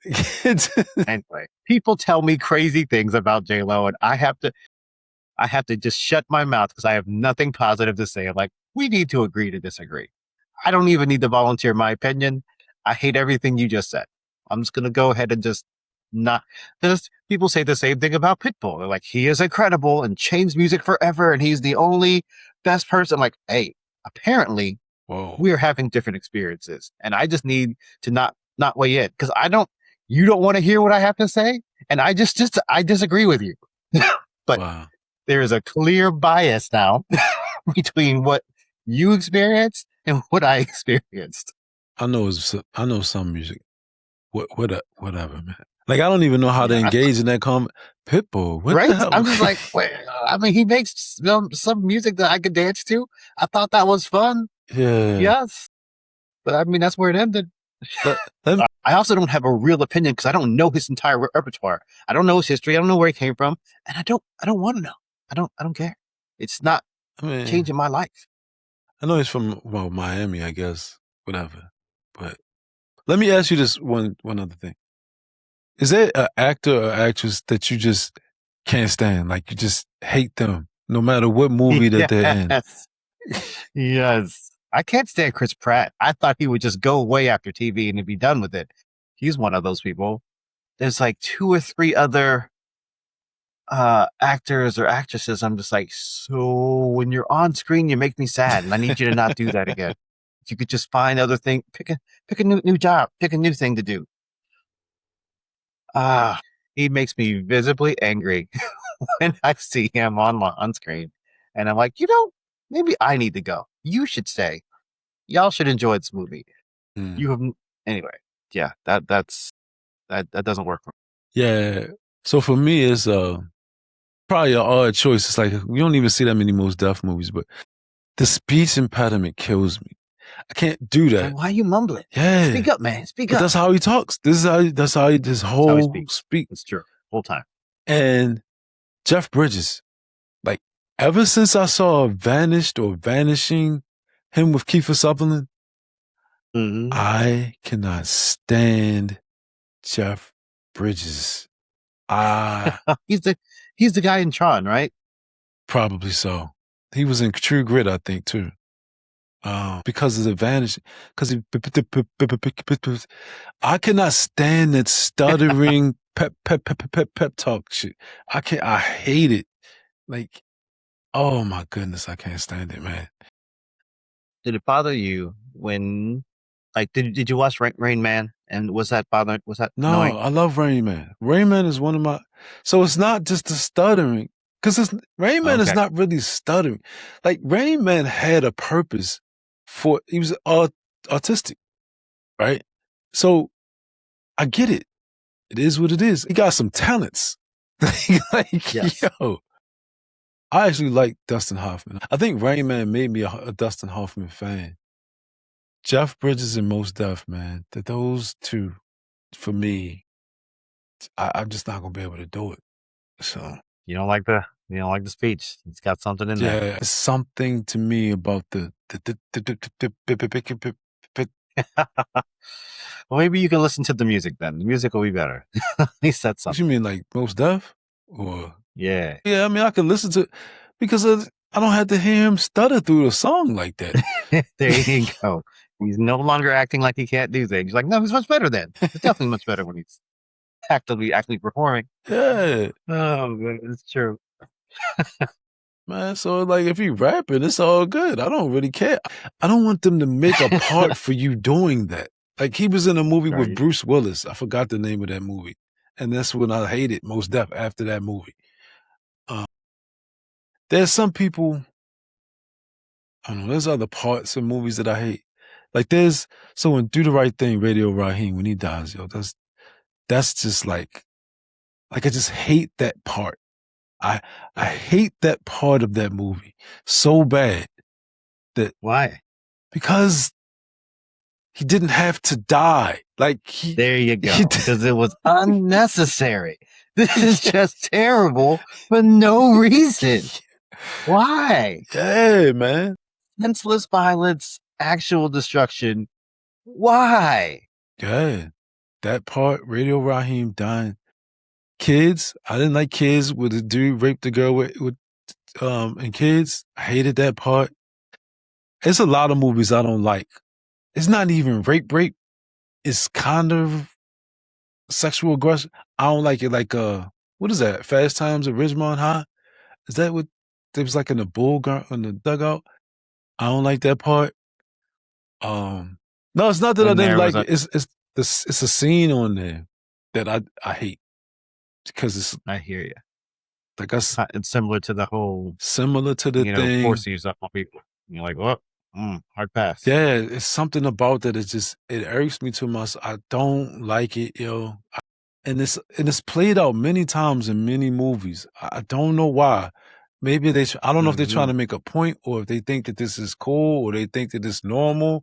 anyway. People tell me crazy things about J Lo, and I have to just shut my mouth because I have nothing positive to say. I'm like, we need to agree to disagree. I don't even need to volunteer my opinion. I hate everything you just said. I'm just gonna go ahead and just not. Because people say the same thing about Pitbull. They're like, he is incredible and changed music forever, and he's the only best person. I'm like, hey, apparently Whoa. we are having different experiences, and I just need to not weigh in because I don't. You don't want to hear what I have to say, and I disagree with you. But Wow. there is a clear bias now between what you experienced and what I experienced. I know some music. Whatever, man. Like I don't even know how to Yeah, engage in that comment. Pitbull, what the right? hell? I'm just like, wait, I mean, he makes some music that I could dance to. I thought that was fun. Yeah. Yes. But I mean, that's where it ended. Let me, I also don't have a real opinion because I don't know his entire repertoire. I don't know his history. I don't know where he came from. And I don't want to know. I don't care. It's not I mean, changing my life. I know he's from Miami, I guess. Whatever. But let me ask you this one other thing. Is there an actor or actress that you just can't stand? Like you just hate them, no matter what movie that they're in? Yes. Yes. I can't stand Chris Pratt. I thought he would just go away after TV and be done with it. He's one of those people. There's like 2 or 3 other actors or actresses. I'm just like, so when you're on screen, you make me sad, and I need you to not do that again. If you could just find other thing, pick a new job, pick a new thing to do. He makes me visibly angry when I see him on screen, and I'm like, maybe I need to go. You should stay. Y'all should enjoy this movie. You have anyway. Yeah, that doesn't work for me. Yeah. So for me, it's probably an odd choice. It's like we don't even see that many Mos Def movies, but the speech impediment kills me. I can't do that. And why are you mumbling? Yeah. Speak up, man. Speak But up. that's how he talks. That's how his whole speak. It's true. Whole time. And Jeff Bridges, like ever since I saw Vanished or Vanishing, him with Kiefer Sutherland, I cannot stand Jeff Bridges. He's the guy in Tron, right? Probably so. He was in True Grit, I think, too. Because of the Vanish, because I cannot stand that stuttering pep talk shit. I hate it. Like, oh my goodness, I can't stand it, man. Did it bother you when, like, did you watch Rain Man? And was that No, annoying? I love Rain Man. Rain Man is one of my. So it's not just the stuttering, because Rain Man is not really stuttering. Like Rain Man had a purpose he was autistic, right? So I get it. It is what it is. He got some talents. Yes. Yo, I actually like Dustin Hoffman. I think Rain Man made me a Dustin Hoffman fan. Jeff Bridges and Mos Def, man. Those two, for me, I'm just not gonna be able to do it. So you don't like the speech. It's got something in there. Yeah, something to me about the Well, maybe you can listen to the music then. The music will be better. He said something. What you mean, like Mos Def? Or yeah, I mean, I can listen to because I don't have to hear him stutter through a song like that. There you go. He's no longer acting like he can't do things. He's like, no, he's much better then. It's definitely much better when he's actually performing. Yeah. Oh, man, it's true. Man, so like if you rapping, it's all good. I don't really care. I don't want them to make a part for you doing that. Like he was in a movie with Right. Bruce Willis. I forgot the name of that movie. And that's when I hated most def after that movie. There's some people, I don't know, there's other parts of movies that I hate. Like so in Do the Right Thing, Radio Raheem, when he dies, yo, that's just like I just hate that part. I hate that part of that movie so bad that Why? because he didn't have to die. Like there you go. Because it was unnecessary. This is just terrible for no reason. Why? Yeah, man. Senseless violence, actual destruction. Why? Yeah. That part, Radio Raheem dying. Kids, I didn't like Kids with the dude raped the girl with and Kids. I hated that part. It's a lot of movies I don't like. It's not even rape. It's kind of sexual aggression. I don't like it. Like what is that? Fast Times at Ridgemont High. Is that what? It was like in the in the dugout. I don't like that part. No, it's not that I didn't like it. It's a scene on there that I hate because it's. I hear you. Like it's similar to the whole. Similar to the thing. Forcing yourself on people. You're like, oh, hard pass. Yeah, it's something about that. It irks me too much. I don't like it, yo. And it's played out many times in many movies. I don't know why. Maybe I don't know if they're trying to make a point or if they think that this is cool or they think that it's normal.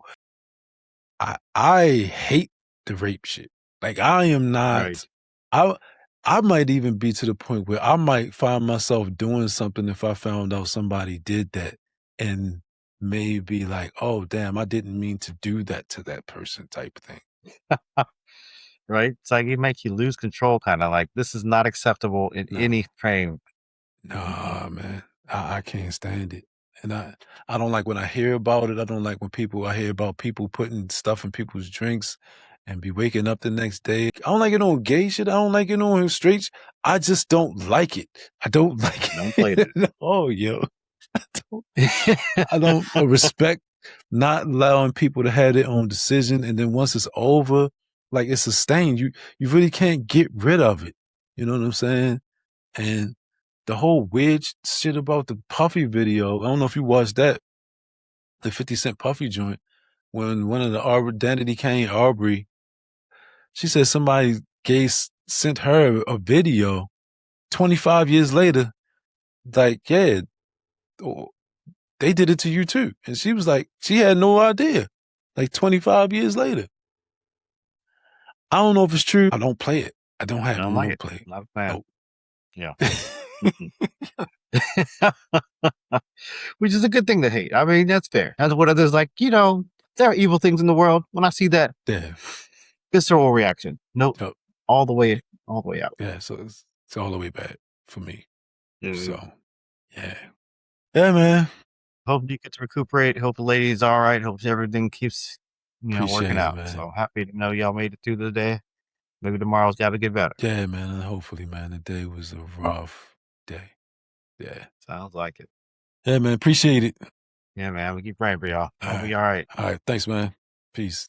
I hate the rape shit. Like I am not, right. I might even be to the point where I might find myself doing something if I found out somebody did that and maybe like, oh damn, I didn't mean to do that to that person type thing. Right? It's like it makes you lose control, kind of like this is not acceptable in any frame. Nah, man. I can't stand it. And I don't like when I hear about it. I don't like when I hear about people putting stuff in people's drinks and be waking up the next day. I don't like it on gay shit. I don't like it on straight. I just don't like it. I don't like it. Don't play it. Oh, yo. I don't respect not allowing people to have their own decision. And then once it's over, like it's a stain. You really can't get rid of it. You know what I'm saying? And the whole weird shit about the Puffy video, I don't know if you watched that, the 50 Cent Puffy joint, when one of the Danity Kane Aubrey, she said somebody sent her a video 25 years later, like, yeah, they did it to you too. And she was like, she had no idea, like 25 years later. I don't know if it's true. I don't play it. I don't have no play. Not a fan. Nope. Yeah. Which is a good thing to hate. I mean, that's fair. That's what others like, there are evil things in the world. When I see that, visceral reaction. Nope. All the way out. Yeah, so it's all the way bad for me. So, yeah. Yeah, man. Hope you get to recuperate. Hope the lady's all right. Hope everything keeps, working out. Man. So happy to know y'all made it through the day. Maybe tomorrow's got to get better. Yeah, man. And hopefully, man, the day was a rough day. Yeah. Sounds like it. Yeah, man. Appreciate it. Yeah, man. We keep praying for y'all. Hope we all right. All right. Thanks, man. Peace.